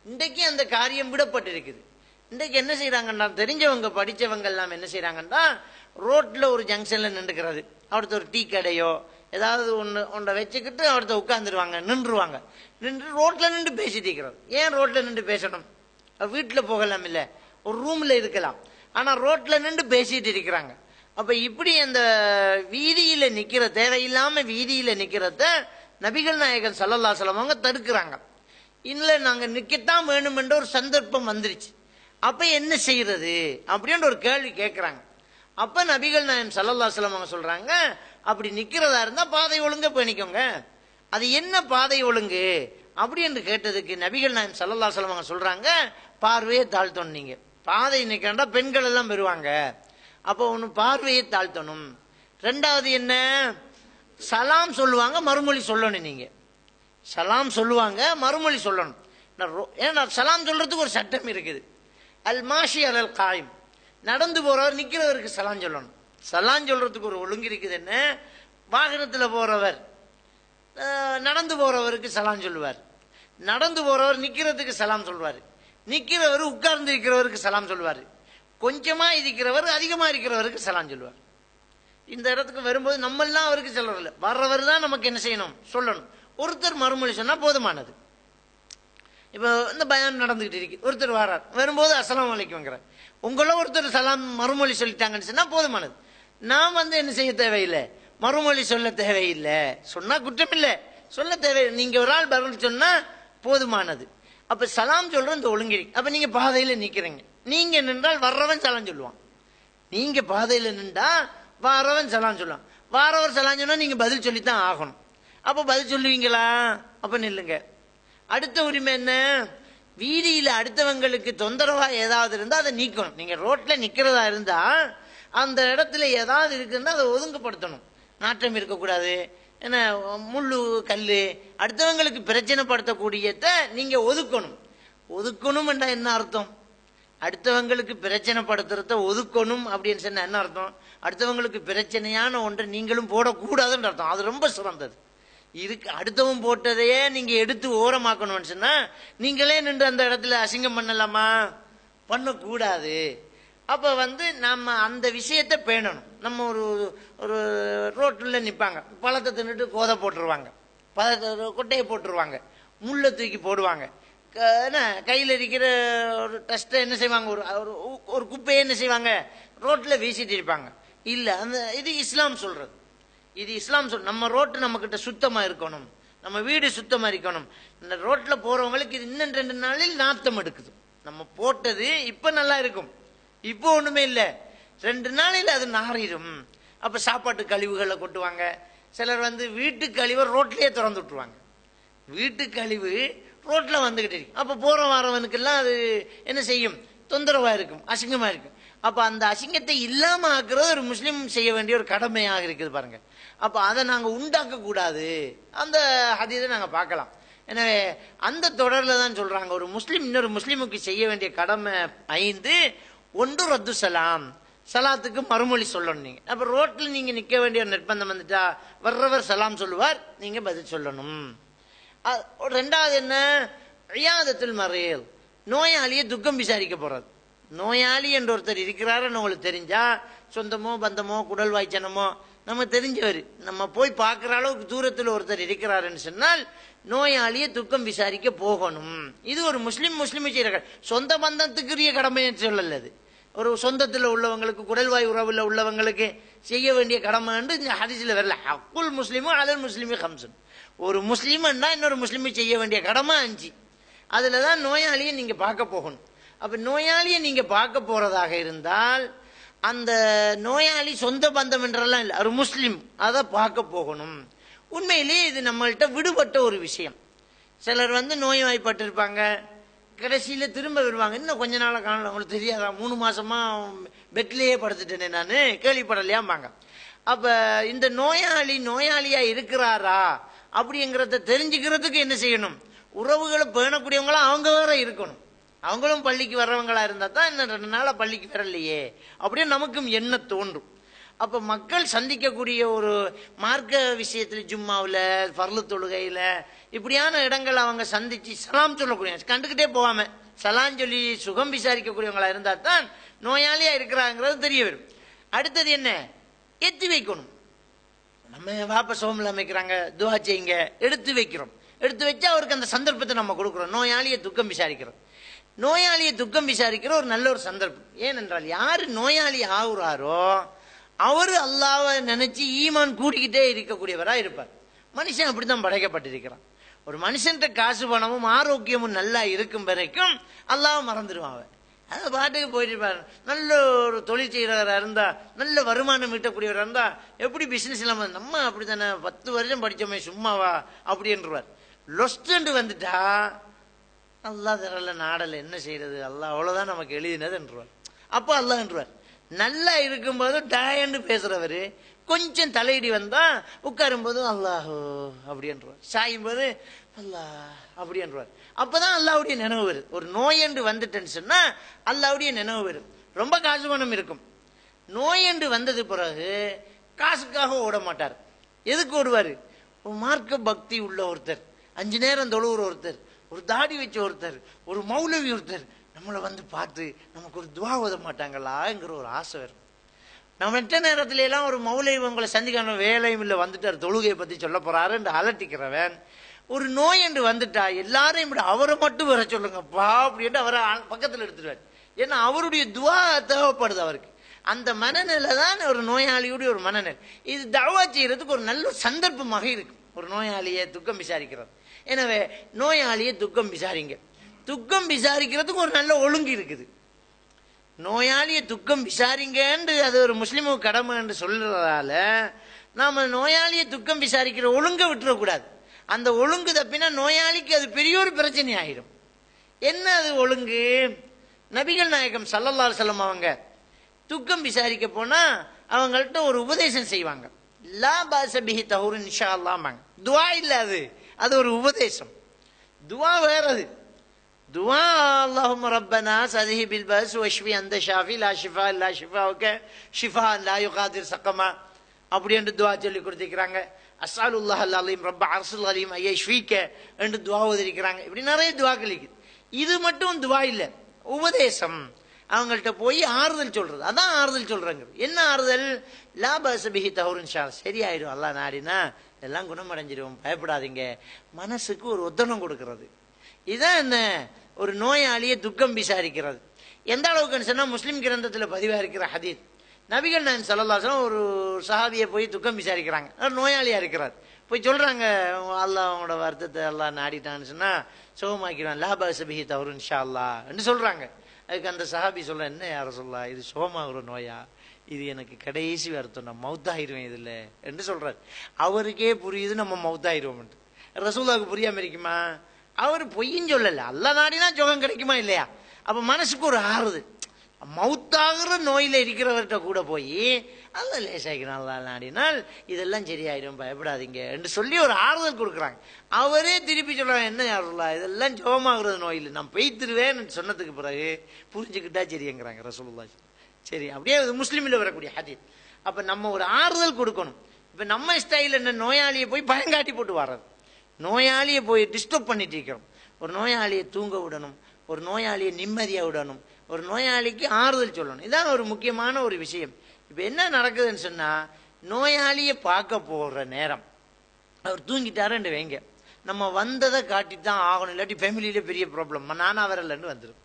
இன்றைக்கு அந்த காரியம் விடப்பட்டிருக்குது. இன்றைக்கு என்ன செய்யறாங்கன்னா, தெரிஞ்சவங்க படிச்சவங்க எல்லாம் என்ன செய்யறாங்கன்னா, ரோட்ல ஒரு ஜங்ஷன்ல நின்றுக்கிறது, அடுத்த ஒரு டீ கடையோ ஏதாவது ஒன்றை வச்சுக்கிட்டு அடுத்த உட்காந்துருவாங்க, நின்றுவாங்க. நின்று ரோட்ல நின்று பேசிட்டு இருக்கிறது. ஏன் ரோட்ல நின்று பேசணும்? வீட்டுல போகலாம், இல்ல ஒரு ரூம்ல இருக்கலாம், ஆனா ரோட்ல நின்று பேசிட்டு இருக்கிறாங்க. அப்ப இப்படி அந்த வீதியில நிக்கிற, தேவையில்லாம வீதியில நிக்கிறத நபிகள் நாயகம் ஸல்லல்லாஹு அலைஹி வஸல்லம் அவங்க தடுக்கிறாங்க. இல்ல நாங்க நிக்கத்தான் வேணும் என்ற ஒரு சந்தர்ப்பம் வந்துருச்சு, அப்ப என்ன செய்யறது அப்படின்னு ஒரு கேள்வி கேட்கிறாங்க. அப்ப நபிகள் நாயகம் ஸல்லல்லாஹு அலைஹி வஸல்லம் சொல்றாங்க, அப்படி நிக்கிறதா இருந்தா பாதை ஒழுங்க பண்ணிக்கோங்க. அது என்ன பாதை ஒழுங்கு அப்படி என்று கேட்டதுக்கு நபிகள் நாயகம் ஸல்லல்லாஹு அலைஹி வஸல்லம் சொல்றாங்க, பார்வையை தாழ்த்தணும். நீங்க பாதை நிக்கிறா பெண்கள் எல்லாம் வருவாங்க, அப்போ ஒன்னு பார்வையை தாழ்த்தணும். ரெண்டாவது என்ன, சலாம் சொல்லுவாங்க, மறுமொழி சொல்லணும். நீங்க சலாம் சொல்லுவாங்க, மறுமொழி சொல்லணும். ஏன்னா சலாம் சொல்றதுக்கு ஒரு சட்டம் இருக்குது. அல் மாஷி அலல் காயிம், நடந்து போறவர் நிக்கிறவருக்கு சலாம் சொல்லணும். சலாம் சொல்றதுக்கு ஒரு ஒழுங்கு இருக்குது. என்ன, வாகனத்தில் போறவர் நடந்து போறவருக்கு சலாம் சொல்லுவார், நடந்து போறவர் நிக்கிறதுக்கு சலாம் சொல்வார், நிக்கிறவர் உட்கார்ந்து இருக்கிறவருக்கு சலாம் சொல்வார், கொஞ்சமா இருக்கிறவர் அதிகமா இருக்கிறவருக்கு சலாம் சொல்லுவார். இந்த இடத்துக்கு வரும்போது நம்ம எல்லாம் அவருக்கு சொல்லல, வர்றவர் தான் நமக்கு என்ன செய்யணும், சொல்லணும். ஒருத்தர் மறுமொழி சொன்னா போதுமானது. இப்போ இந்த பயான் நடந்துகிட்டு இருக்கு, ஒருத்தர் வர்றார், வரும்போது அஸ்ஸலாமு அலைக்கும்ங்கிறார், உங்கள ஒருத்தர் சலாம் மறுமொழி சொல்லிட்டாங்கன்னு சொன்னா போதுமானது. நான் என்ன செய்ய தேவையில்லை, மறுமொழி சொல்ல தேவையில்லை. சொன்னா குற்றம் இல்லை, சொல்ல தேவையில்லை. நீங்க ஒரு ஆள் பதில் சொன்னா போதுமானது. அப்ப சலாம் சொல்ற இந்த ஒழுங்கு. அப்ப நீங்க பாதையில நிக்கிறீங்க, நீங்க நின்றால் வர்றவன் சலாம் சொல்லுவான். நீங்க பாதையில நின்றா வர்றவன் சலாம் சொல்லுவான். வாரவர் சலாம் சொன்னா நீங்க பதில் சொல்லித்தான் ஆகணும். அப்ப பதில் சொல்லுவீங்களா? அப்ப நில்லுங்க. அடுத்த உரிமை என்ன, வீதியில அடுத்தவங்களுக்கு தொந்தரவா ஏதாவது இருந்தா அதை நீக்கணும். நீங்க ரோட்ல நிக்கிறதா இருந்தா அந்த இடத்துல ஏதாவது இருக்குன்னா அதை ஒதுங்குபடுத்தணும். நாட்டம் இருக்கக்கூடாது. ஏன்னா முள்ளு கல்லு அடுத்தவங்களுக்கு பிரச்சனைப்படுத்தக்கூடியத நீங்க ஒதுக்கணும். ஒதுக்கணும் என்றா என்ன அர்த்தம், அடுத்தவங்களுக்கு பிரச்சனைப்படுத்துறத ஒதுக்கணும் அப்படின்னு சொன்னா என்ன அர்த்தம், அடுத்தவங்களுக்கு பிரச்சனையான ஒன்றை நீங்களும் போடக்கூடாதுன்னு அர்த்தம். அது ரொம்ப சிறந்தது. இதுக்கு அடுத்தவன் போட்டதையே நீங்க எடுத்து ஓரமாக்கணும்னு சொன்னா நீங்களே நின்று அந்த இடத்துல அசிங்கம் பண்ணலாமா, பண்ணக்கூடாது. அப்ப நம்ம அந்த விஷயத்தை பேணணும். நம்ம ஒரு ரோட்ல நிப்பாங்க, பழத்தை தின்னுட்டு கோதை போட்டுருவாங்க, கொட்டையை போட்டுருவாங்க, முள்ளை தூக்கி போடுவாங்க, கையில் இருக்கிற ஒரு டஸ்ட்டை என்ன செய்வாங்க, ஒரு குப்பையை என்ன செய்வாங்க ரோட்ல வீசிட்டு இருப்பாங்க. இல்ல, இது இஸ்லாம் சொல்றது. இது இஸ்லாம் நம்ம ரோட்டு நம்ம கிட்ட சுத்தமா இருக்கணும், நம்ம வீடு சுத்தமா இருக்கணும். இந்த ரோட்ல போறவங்களுக்கு இது இன்னும் 2 நாளில் நாத்தம் எடுக்குது. நம்ம போட்டது இப்ப நல்லா இருக்கும், இப்போ ஒண்ணுமே இல்ல, 2 நாளில் அது நாறிடும். அப்ப சாப்பாட்டு கழிவுகளை கொட்டுவாங்க. சிலர் வீட்டு கழிவை ரோட்லயே திறந்து விட்டுருவாங்க. வீட்டு கழிவு ரோட்ல வந்துகிட்டு இருக்கு. அப்ப போற வரவனுக்கு எல்லாம் அது என்ன செய்யும், தொந்தரவா இருக்கும், அசிங்கமா இருக்கும். அப்ப அந்த அசிங்கத்தை இல்லாம ஆக்குறது ஒரு முஸ்லீம் செய்ய வேண்டிய ஒரு கடமையாக இருக்குது பாருங்க. அப்ப அதை நாங்க உண்டாக்க கூடாது. அந்த ஹதீஸை நாங்க பார்க்கலாம். எனவே அந்த தொடர்ல தான் சொல்றாங்க, ஒரு முஸ்லீம் இன்னொரு முஸ்லீமுக்கு செய்ய வேண்டிய கடமை 5. ஒன்று ரத்து சலாம், சலாத்துக்கு மறுமொழி சொல்லணும். நீங்க அப்ப ரோட்ல நீங்க நிக்க வேண்டிய நிர்பந்தம் வந்துட்டா வர்றவர் சலாம் சொல்லுவார், நீங்க பதில் சொல்லணும். ரெண்டாவது என்ன, இயாதத்துல் மரீல், நோயாளியை துக்கம் விசாரிக்க போறது. நோயாளி என்ற ஒருத்தர் இருக்கிறாருன்னு உங்களுக்கு தெரிஞ்சா, சொந்தமோ பந்தமோ குடல் வாய்ச்சனமோ நம்ம தெரிஞ்சவர், நம்ம போய் பார்க்கிற அளவுக்கு தூரத்தில் ஒருத்தர் இருக்கிறாருன்னு சொன்னால் நோயாளியை துக்கம் விசாரிக்க போகணும். இது ஒரு முஸ்லீம் செய்யற சொந்த பந்தத்துக்குரிய கடமையை சொல்லலது. ஒரு சொந்தத்தில் உள்ளவங்களுக்கு, குடல்வாய் உறவுல உள்ளவங்களுக்கு செய்ய வேண்டிய கடமை இந்த ஹதீஸ்ல வரல. ஹக்குல் முஸ்லிமும் அலல் முஸ்லிமி ஹம்சன், ஒரு முஸ்லீம்னா இன்னொரு முஸ்லீமை செய்ய வேண்டிய கடமை 5. அதுலதான் நோயாளியை நீங்க பார்க்க போகணும். அப்ப நோயாளியை நீங்க பார்க்க போறதாக இருந்தால் அந்த நோயாளி சொந்த பந்தம் என்றெல்லாம் இல்லை, ஒரு முஸ்லீம், அதை பார்க்க போகணும். உண்மையிலேயே இது நம்மள்கிட்ட விடுபட்ட ஒரு விஷயம். சிலர் நோய்வாய்ப்பட்டு இருப்பாங்க, கடைசியில திரும்ப வருவாங்க, இன்னும் கொஞ்ச நாள காணல, உங்களுக்கு தெரியாதா 3 மாசமா பெட்லயே படுத்துட்டேனே நான், கேள்விப்படலையாம்பாங்க. அப்ப இந்த நோயாளியா இருக்கிறாரா அப்படிங்கிறத தெரிஞ்சுக்கிறதுக்கு என்ன செய்யணும், உறவுகளை பேணக்கூடியவங்களா அவங்க வேற இருக்கணும். அவங்களும் பள்ளிக்கு வர்றவங்களா இருந்தா தான் இன்னும் 2 நாளா பள்ளிக்கு வரலையே அப்படின்னு நமக்கும் என்ன தோன்றும். அப்ப மக்கள் சந்திக்கக்கூடிய ஒரு மார்க்க விஷயத்துல, ஜும்மாவில், ஃபர்லு தொழுகையில, இப்படியான இடங்கள் அவங்க சந்திச்சு சலாம் சொல்லக்கூடிய, கண்டுகிட்டே போகாம சலாம் சொல்லி சுகம் விசாரிக்கக்கூடியவங்களா இருந்தா தான் நோயாளியா இருக்கிறாங்கிறது தெரிய வரும். அடுத்தது என்ன, எத்தி வைக்கணும். நம்ம வாப்ப சோமில் அமைக்கிறாங்க, துவா செய்யுங்க, எடுத்து வைக்கிறோம். எடுத்து வச்சா அவருக்கு அந்த சந்தர்ப்பத்தை நம்ம கொடுக்குறோம். நோயாளியை துக்கம் விசாரிக்கிறோம். நோயாளியை துக்கம் விசாரிக்கிற ஒரு நல்ல ஒரு சந்தர்ப்பம். ஏனென்றால் யாரு நோயாளி ஆகுறாரோ அவரு அல்லாஹ்வை நினைச்சு ஈமான் கூட்டிக்கிட்டே இருக்கக்கூடியவரா இருப்பார். மனுஷன் அப்படித்தான் படைக்கப்பட்டிருக்கிறான். ஒரு மனுஷன் காசு பணமும் ஆரோக்கியமும் நல்லா இருக்கும் வரைக்கும் அல்லாஹ் மறந்துடுவான். அதை பாட்டுக்கு போயிட்டு இருப்பாரு. நல்ல ஒரு தொழில் செய்கிறவராக இருந்தா, நல்ல வருமானம் ஈட்டக்கூடியவராக இருந்தா, எப்படி பிசினஸ் இல்லாம நம்ம அப்படித்தானே 10 வருஷம் படிச்சோமே சும்மாவா அப்படின்றார். லொஸ்ட் வந்துட்டா அல்லாஹ் தரல நாடல என்ன செய்யறது, அல்லாஹ் அவ்வளவுதான் நமக்கு எழுதினதுன்றார். அப்போ அல்லாஹ்ன்றார். நல்லா இருக்கும்போது டயன்னு பேசுறவரு கொஞ்சம் தலையிடி வந்தா உட்காரும் போது அல்லாஹ் அப்படின்றார், சாயும் போது அல்லாஹ் அப்படின்றார். அப்பதான் அல்லாஹ்வுடைய நினைவு வரும். ஒரு நோய் என்று வந்துட்டேன்னு சொன்னா அல்லாஹ்வுடைய நினைவு வரும். ரொம்ப காசு பணம் இருக்கும். நோய் என்று வந்தது பிறகு காசுக்காக ஓட மாட்டார். எதுக்கு ஓடுவாரு? ஒரு மார்க்க பக்தி உள்ள ஒருத்தர், 5 நேரம் தொழுகிற ஒருத்தர், ஒரு தாடி வச்ச ஒருத்தர், ஒரு மௌலவி ஒருத்தர் நம்மளை பார்த்து நமக்கு ஒரு துவா ஓத மாட்டாங்களாங்கிற ஒரு ஆசை வரும். நம்ம மற்ற நேரத்துல எல்லாம் ஒரு மௌலவி உங்களை சந்திக்கணும், வேலையும் இல்லை, வந்துட்டார் தொழுகையை பத்தி சொல்ல போறாரு என்று அலட்டிக்கிறவன், ஒரு நோய் என்று வந்துட்டா எல்லாரையும் விட அவரை மட்டும் வர சொல்லுங்கப்பா அப்படின்ட்டு அவரை பக்கத்தில் எடுத்துருவார். ஏன்னா அவருடைய துவா தேவைப்படுது அவருக்கு. அந்த மனநிலை தான் ஒரு நோயாளியுடைய ஒரு மனநிலை. இது தவா செய்யறதுக்கு ஒரு நல்ல சந்தர்ப்பமாக இருக்கும். ஒரு நோயாளியை துக்கம் விசாரிக்கிறது. எனவே நோயாளியை துக்கம் விசாரிங்க. துக்கம் விசாரிக்கிறதுக்கு ஒரு நல்ல ஒழுங்கு இருக்குது. நோயாளியை துக்கம் விசாரிங்கன்னு அது ஒரு முஸ்லிமுக்கு கடமை என்று சொல்றதால நாம நோயாளியை துக்கம் விசாரிக்கிற ஒழுங்கை விட்டுறக்கூடாது. அந்த ஒழுங்கு தப்பினா நோயாளிக்கு அது பெரிய ஒரு பிரச்சனை ஆயிடும். என்ன அது ஒழுங்கு? நபிகள் நாயகம் ஸல்லல்லாஹு அலைஹி வஸல்லம் அவங்க துக்கம் விசாரிக்க போனா அவங்கள்ட்ட ஒரு உபதேசம் செய்வாங்க. லா பாஸ பிஹி தஹூர் இன்ஷாஅல்லாஹ். துஆ இல்ல, அது ஒரு உபதேசம். துஆ வேறது. துஆ அல்லாஹும்ம ரப்பனா ஸதிஹி பில் பஸ் வஷ்ஃபி அன்த ஷாஃபி லா ஷிஃபா இல்லா ஷிஃபாஉக ஷிஃபா லா யுகாதிர் ஸகமா அப்படி என்று துஆ சொல்லி கொடுத்திருக்காங்க. அஸ்அலுல்லாஹ் அல் அலீம் ரப்ப அர்ஸில் அலீம் ஐயஷ்ஃபீக என்று துஆ ஓதிருக்கிறாங்க. இப்படி நிறைய துஆக்கள் இருக்குது. இது மட்டும் துஆ இல்ல, உபதேசம். அவங்கள்ட்ட போய் ஆறுதல் சொல்றது, அதான் ஆறுதல் சொல்றாங்க. என்ன ஆறுதல்? லா பாஸ பிஹி தஹூர் இன்ஷாஅல்லாஹ், சரியாயிடும் அல்லாஹ் நாடினா எல்லாம் குணமடைஞ்சிடும், பயப்படாதீங்க, மனசுக்கு ஒரு ஒத்தனம் கொடுக்கிறது. இதுதான் என்ன? ஒரு நோயாளியை துக்கம் விசாரிக்கிறது. எந்த அளவுக்குன்னு சொன்னா முஸ்லிம் கிரந்தத்தில் பதிவா இருக்கிற ஹதீஸ், நபிகள் நாயகம் ஸல்லல்லாஹு அலைஹி வஸல்லம் ஒரு சஹாபியை போய் துக்கம் விசாரிக்கிறாங்க. நோயாளியா இருக்கிறார். போய் சொல்றாங்க, அல்லாஹ் அவங்களோட வருத்தத்தை அல்லாஹ் நாடிட்டான்னு சொன்னா சுகமாக்கிறான், லா பாஸ பிஹி தஹூர் இன்ஷாஅல்லாஹ் என்று சொல்றாங்க. அதுக்கு அந்த சஹாபி சொல்ற, என்ன யார சொல்லா, இது சுகமாகிற நோயா, இது எனக்கு கடைசி வருத்தம், நான் மௌத்தாயிருவேன் இதுல என்று சொல்றாரு. அவருக்கே புரியுது நம்ம மௌத்தாயிருவோம். ரசூலுல்லாஹ்வுக்கு புரியாம இருக்குமா? அவர் பொய்யும் சொல்லல, அல்லாஹ் நாடினா சுகம் கிடைக்குமா இல்லையா? அப்ப மனசுக்கு ஒரு ஆறுதல். மௌத்தாகிற நோயில இருக்கிறவர்கிட்ட கூட போய் அல்லாஹ் லேசாக்கிறான், அல்லாஹ் நாடினால் இதெல்லாம் சரியாயிடும், பயப்படாதீங்க என்று சொல்லி ஒரு ஆறுதல் கொடுக்குறாங்க. அவரே திருப்பி சொல்றாங்க, என்ன யாருல்லா இதெல்லாம் சுகமாகிறது நோயில், நான் பெய்திருவேன் சொன்னதுக்கு பிறகு புரிஞ்சுக்கிட்டா சரிங்கிறாங்க ரசூலுல்லாஹ். சரி, அப்படியே முஸ்லிமில் வரக்கூடிய ஹதீஸ். அப்ப நம்ம ஒரு ஆறுதல் கொடுக்கணும். இப்ப நம்ம ஸ்டைல் என்ன? நோயாளியை போய் பயங்காட்டி போட்டு வர்றது, நோயாளியை போய் டிஸ்டர்ப் பண்ணிட்டு இருக்கிறோம். ஒரு நோயாளியை தூங்க விடணும், ஒரு நோயாளியை நிம்மதியா விடணும், ஒரு நோயாளிக்கு ஆறுதல் சொல்லணும். இதான் ஒரு முக்கியமான ஒரு விஷயம். இப்ப என்ன நடக்குதுன்னு சொன்னா, நோயாளியை பார்க்க போற நேரம் அவர் தூங்கிட்டாருன்னு வைங்க, நம்ம வந்ததை காட்டித்தான் ஆகணும், இல்லாட்டி ஃபேமிலியில பெரிய ப்ராப்ளம், நானா வரலன்னு வந்துடும்.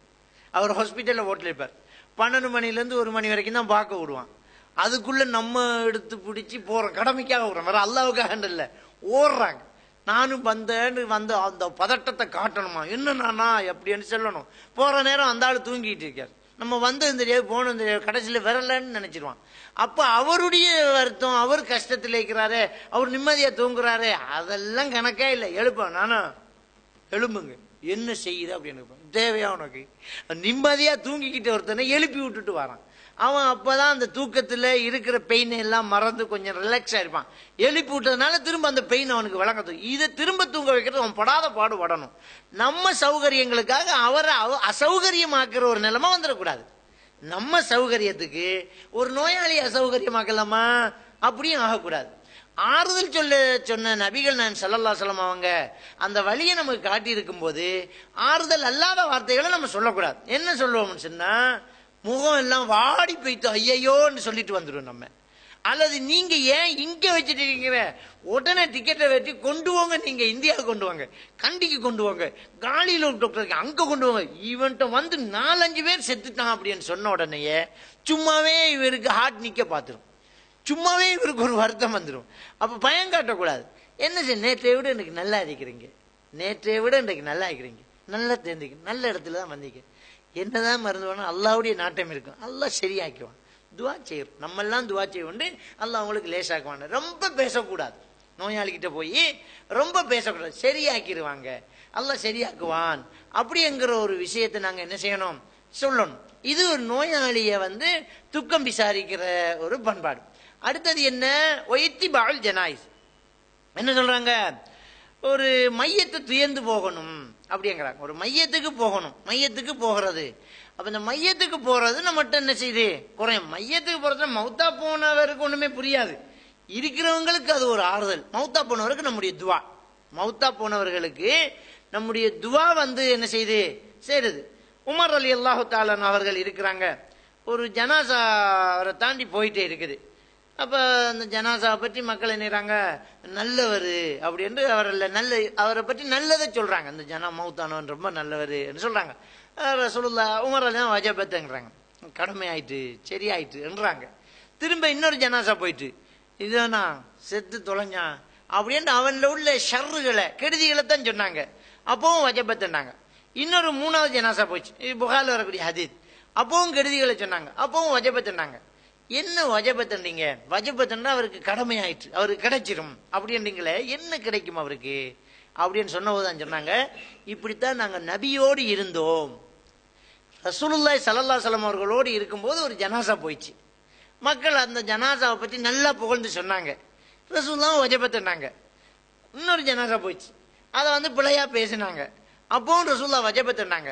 அவர் ஹாஸ்பிட்டல்ல ஓட்டல இருப்பார், 12 மணிலேருந்து 1 மணி வரைக்கும் தான் பார்க்க விடுவான். அதுக்குள்ள நம்ம எடுத்து பிடிச்சி போறோம், கடமைக்காக விடுறோம், வேற அல்லாவுக்காக இல்ல, ஓடுறாங்க. நானும் வந்தேன்னு அந்த பதட்டத்தை காட்டணுமா, என்ன நானா எப்படின்னு சொல்லணும். போற நேரம் அந்த ஆள் தூங்கிட்டு இருக்காரு, நம்ம வந்தது தெரியாது போனது தெரியாது, கடைசியில் வரலன்னு நினைச்சிருவான். அப்ப அவருடைய வருத்தம், அவர் கஷ்டத்தில் இருக்கிறாரு, அவர் நிம்மதியா தூங்குறாரு, அதெல்லாம் கணக்கே இல்லை. எழுப்பேன் நானா, எழும்புங்க, என்ன செய்யுது அப்படின்னு தேவையா உனக்கு? நிம்மதியா தூங்கிக்கிட்டு ஒருத்தனை எழுப்பி விட்டுட்டு வரான். அவன் அப்பதான் அந்த தூக்கத்துல இருக்கிற பெயின் எல்லாம் மறந்து கொஞ்சம் ரிலாக்ஸ் ஆயிருப்பான். எழுப்பி விட்டதுனால திரும்ப அந்த பெயின் அவனுக்கு விளங்கது. இதை திரும்ப தூங்க வைக்கிறது அவன் படாத பாடுபடணும். நம்ம சௌகரியங்களுக்காக அவரை அசௌகரியமாக்குற ஒரு நிலைமை வந்துடக்கூடாது. நம்ம சௌகரியத்துக்கு ஒரு நோயாளி அசௌகரியமாக்கலாமா? அப்படியும் ஆகக்கூடாது. ஆறுதல் சொன்ன நபிகள் நாயகம் ஸல்லல்லாஹு அலைஹி வஸல்லம் அவங்க அந்த வழியை நமக்கு காட்டி இருக்கும் போது ஆறுதல் அல்லாத வார்த்தைகளை நம்ம சொல்லக்கூடாது. என்ன சொல்லுவோம்னு சொன்னா, முகம் எல்லாம் வாடி போய்த்து ஐயையோன்னு சொல்லிட்டு வந்துடும் நம்ம. அல்லது நீங்க ஏன் இங்க வச்சுட்டு இருக்கீங்க, உடனே டிக்கெட்டை வெட்டி கொண்டு வாங்க, நீங்க இந்தியாவுக்கு கொண்டு வாங்க, கண்டிக்கு கொண்டு வாங்க, காலியில் ஒரு டாக்டருக்கு அங்க கொண்டு வாங்க, இவன்ட்ட வந்து 4-5 பேர் செத்துட்டான் அப்படின்னு சொன்ன உடனேயே சும்மாவே இவருக்கு ஹார்ட் நிக்க பார்த்துரும், சும்மாவே இவருக்கு ஒரு வருத்தம் வந்துடும். அப்ப பயம் காட்டக்கூடாது. என்ன செய்ய, நேற்றை விட எனக்கு நல்லா இருக்கிறீங்க, நேற்றை விட இன்றைக்கு நல்லா இருக்கிறீங்க, நல்லா தெரிஞ்சுக்க, நல்ல இடத்துல தான் வந்தீங்க, என்னதான் மருந்து வேணும், அல்லாவுடைய நாட்டம் இருக்கும், அல்லாஹ் சரியாக்குவான். துவா செய்யும், நம்ம எல்லாம் துவா செய்வோண்டு அல்லாஹ் அவங்களுக்கு லேசாக்குவான். ரொம்ப பேசக்கூடாது, நோயாளிகிட்ட போய் ரொம்ப பேசக்கூடாது, சரியாக்கிடுவாங்க, அல்லாஹ் சரியாக்குவான் அப்படிங்கிற ஒரு விஷயத்தை நாங்க என்ன செய்யணும், சொல்லணும். இது ஒரு நோயாளிய துக்கம் விசாரிக்கிற ஒரு பண்பாடு. அடுத்தது என்ன, ஒய்த்திபால் ஜனாயிஸ் என்ன சொல்றாங்க, ஒரு மையத்தை துயர்ந்து போகணும் அப்படிங்கிறாங்க. ஒரு மையத்துக்கு போகணும், மையத்துக்கு போகிறது. அப்ப இந்த மையத்துக்கு போறது நம்மகிட்ட என்ன செய்யுது, குறையும். மையத்துக்கு போறது மௌத்தா போனவருக்கு ஒண்ணுமே புரியாது, இருக்கிறவங்களுக்கு அது ஒரு ஆறுதல். மௌத்தா போனவருக்கு நம்முடைய துவா, மௌத்தா போனவர்களுக்கு நம்முடைய துவா என்ன செய்யுது, சேருது. உமர் ரலியல்லாஹு தஆலா அவர்கள் இருக்கிறாங்க, ஒரு ஜனாசா அவரை தாண்டி போயிட்டே இருக்குது. அப்ப அந்த ஜனாசாவை பற்றி மக்கள் என்னறாங்க, நல்லவர் அப்படி என்று அவரை பற்றி நல்லதை சொல்றாங்க. அந்த ஜனா மௌத்தானவன் ரொம்ப நல்லவர் என்று சொல்றாங்க. ரசூலுல்லாஹ் உமர் ரலியல்லாஹு வஜபத்துங்கறாங்க, கடமை ஆயிட்டு சரி ஆயிட்டு என்றாங்க. திரும்ப இன்னொரு ஜனாசா போயிட்டு, இதுனா செத்து தொலைஞ்சான் அப்படின்னு அவன்ல உள்ள ஷர்றுகளை கெடுதிகளை தான் சொன்னாங்க. அப்பவும் வஜபத்துனாங்க. இன்னொரு மூணாவது ஜனாசா போச்சு, இது புகாரில் வரக்கூடிய ஹதீஸ். அப்பவும் கெடுதிகளை சொன்னாங்க, அப்பவும் வஜபத்துனாங்க. என்ன வஜபத்துன்றீங்க, வஜபத்துன்னா அவருக்கு கடமை ஆயிற்று, அவருக்கு கிடைச்சிரும் அப்படின்றீங்களே, என்ன கிடைக்கும் அவருக்கு அப்படின்னு சொன்னபோதுதான் சொன்னாங்க, இப்படித்தான் நாங்க நபியோடு இருந்தோம். ரசூலுல்லாஹி ஸல்லல்லாஹு அலைஹி வஸல்லம் அவர்களோடு இருக்கும்போது ஒரு ஜனாசா போயிடுச்சு. மக்கள் அந்த ஜனாசாவை பற்றி நல்லா புகழ்ந்து சொன்னாங்க, ரசூலுல்லாஹ் வஜபத்துனாங்க. இன்னொரு ஜனாசா போயிடுச்சு, அதை பிழையா பேசினாங்க, அப்பவும் ரசூலுல்லாஹ் வஜபத்துனாங்க.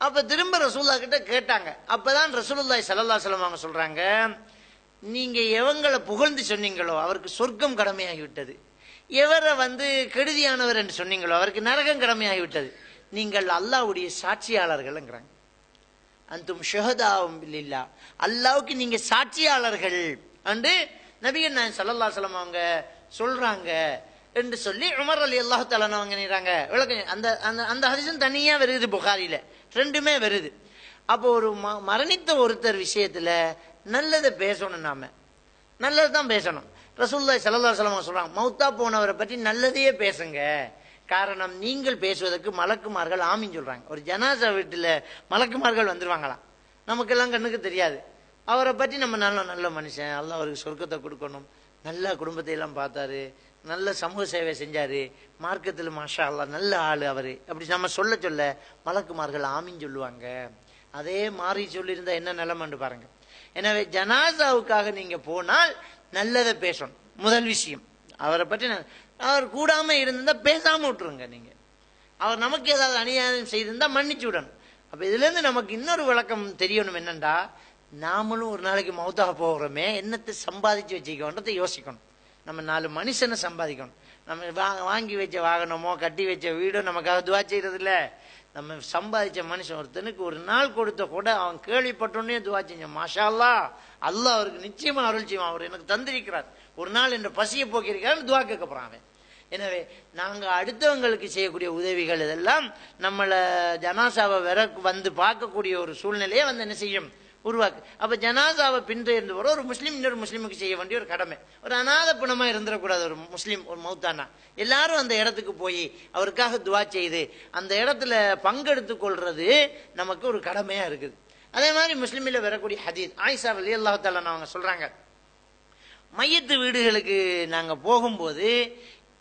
அப்ப திரும்ப ரசூலுல்லாஹ் கிட்ட கேட்டாங்க. அப்பதான் ரசூலுல்லாஹி ஸல்லல்லாஹு அலைஹி வஸல்லம் அவங்க சொல்றாங்க, நீங்க எவங்களை புகழ்ந்து சொன்னீங்களோ அவருக்கு சொர்க்கம் கடமையாகிவிட்டது, எவரை கெடுதியானவர் என்று சொன்னீங்களோ அவருக்கு நரகம் கடமையாகிவிட்டது. நீங்கள் அல்லாஹ்வுடைய சாட்சியாளர்கள்ங்கிறாங்க. அன்தும் ஷுஹதாவும் பில்லில்லாஹ், அல்லாஹ்வுக்கு நீங்க சாட்சியாளர்கள் என்று நபிகள் நாயகம் ஸல்லல்லாஹு அலைஹி வஸல்லம் அவங்க சொல்றாங்க என்று சொல்லி உமர் ரலியல்லாஹு தஆலா அவங்க நிறாங்க விளக்கம். அந்த அந்த ஹதீஸும் தனியா வருது, புகாரில ரெண்டுமே வருது. அப்போ ஒரு மரணித்த ஒருத்தர் விஷயத்துல நல்லதை பேசணும், நாம நல்லதுதான் பேசணும். ரசூலுல்லாஹி ஸல்லல்லாஹு அலைஹி வஸல்லம் சொல்றாங்க, மௌத்தா போனவரை பற்றி நல்லதையே பேசுங்க, காரணம் நீங்கள் பேசுவதற்கு மலக்குமார்கள் ஆமீன் சொல்றாங்க. ஒரு ஜனாசா வீட்டுல மலக்குமார்கள் வந்துருவாங்களாம், நமக்கெல்லாம் கண்ணுக்கு தெரியாது. அவரை பற்றி நம்ம நல்ல மனுஷன், அல்லாஹ் அவருக்கு சொர்க்கத்தை கொடுக்கணும், நல்ல குடும்பத்தை எல்லாம் பார்த்தாரு, நல்ல சமூக சேவை செஞ்சாரு, மார்க்கத்தில் மாஷா அல்லாஹ் நல்ல ஆளு அவரு அப்படி நம்ம சொல்ல சொல்ல மலக்குமார்கள் ஆமீன் சொல்லுவாங்க. அதே மாறி சொல்லியிருந்தா என்ன நிலைமைன்னு பாருங்க. எனவே ஜனாசாவுக்காக நீங்க போனால் நல்லதை பேசணும். முதல் விஷயம், அவரை பற்றி அவர் கூடாம இருந்தா பேசாம விட்டுருங்க. நீங்க அவர் நமக்கு ஏதாவது அநியாயம் செய்திருந்தா மன்னிச்சு விடணும். அப்ப இதுல இருந்து நமக்கு இன்னொரு விளக்கம் தெரியணும், என்னண்டா நாமளும் ஒரு நாளைக்கு மௌத்தாக போகிறோமே, என்னத்தை சம்பாதிச்சு வச்சுக்கோன்றதை யோசிக்கணும். நம்ம 4 மனுஷனை சம்பாதிக்கணும். நம்ம வாங்கி வச்ச வாகனமோ கட்டி வச்ச வீடோ நமக்காக துவா செய்யறது இல்ல. நம்ம சம்பாதிச்ச மனுஷன் ஒருத்தனுக்கு ஒரு நாள் கொடுத்த கூட அவன் கேள்விப்பட்டோன்னே துவா செஞ்சான், மாஷா அல்லாஹ், அல்லாஹ் அவருக்கு நிச்சயமா அருள் செய்வான், அவர் எனக்கு தந்திருக்கிறார், ஒரு நாள் என்ற பசியை போக்கியிருக்கிறார் துவா கேட்க போறான் அவன். எனவே நாங்க அடுத்தவங்களுக்கு செய்யக்கூடிய உதவிகள் இதெல்லாம் நம்மள ஜனாசாவை பார்க்கக்கூடிய ஒரு சூழ்நிலையை என்ன செய்யும், உருவாக்கு. அப்ப ஜனாசாவை பின்தொடர்ந்து போற ஒரு முஸ்லீம் இன்னொரு முஸ்லீமுக்கு செய்ய வேண்டிய ஒரு கடமை. ஒரு அநாத பிணமா இருந்துடக்கூடாது. ஒரு முஸ்லீம் ஒரு மௌத்தானா எல்லாரும் அந்த இடத்துக்கு போய் அவருக்காக துவா செய்து அந்த இடத்துல பங்கெடுத்துக் கொள்றது நமக்கு ஒரு கடமையா இருக்குது. அதே மாதிரி முஸ்லீமில் வரக்கூடிய ஹதீஸ், ஆயிஷா ரலியல்லாஹு தஆலா அவங்க சொல்றாங்க, மையத்து வீடுகளுக்கு நாங்க போகும்போது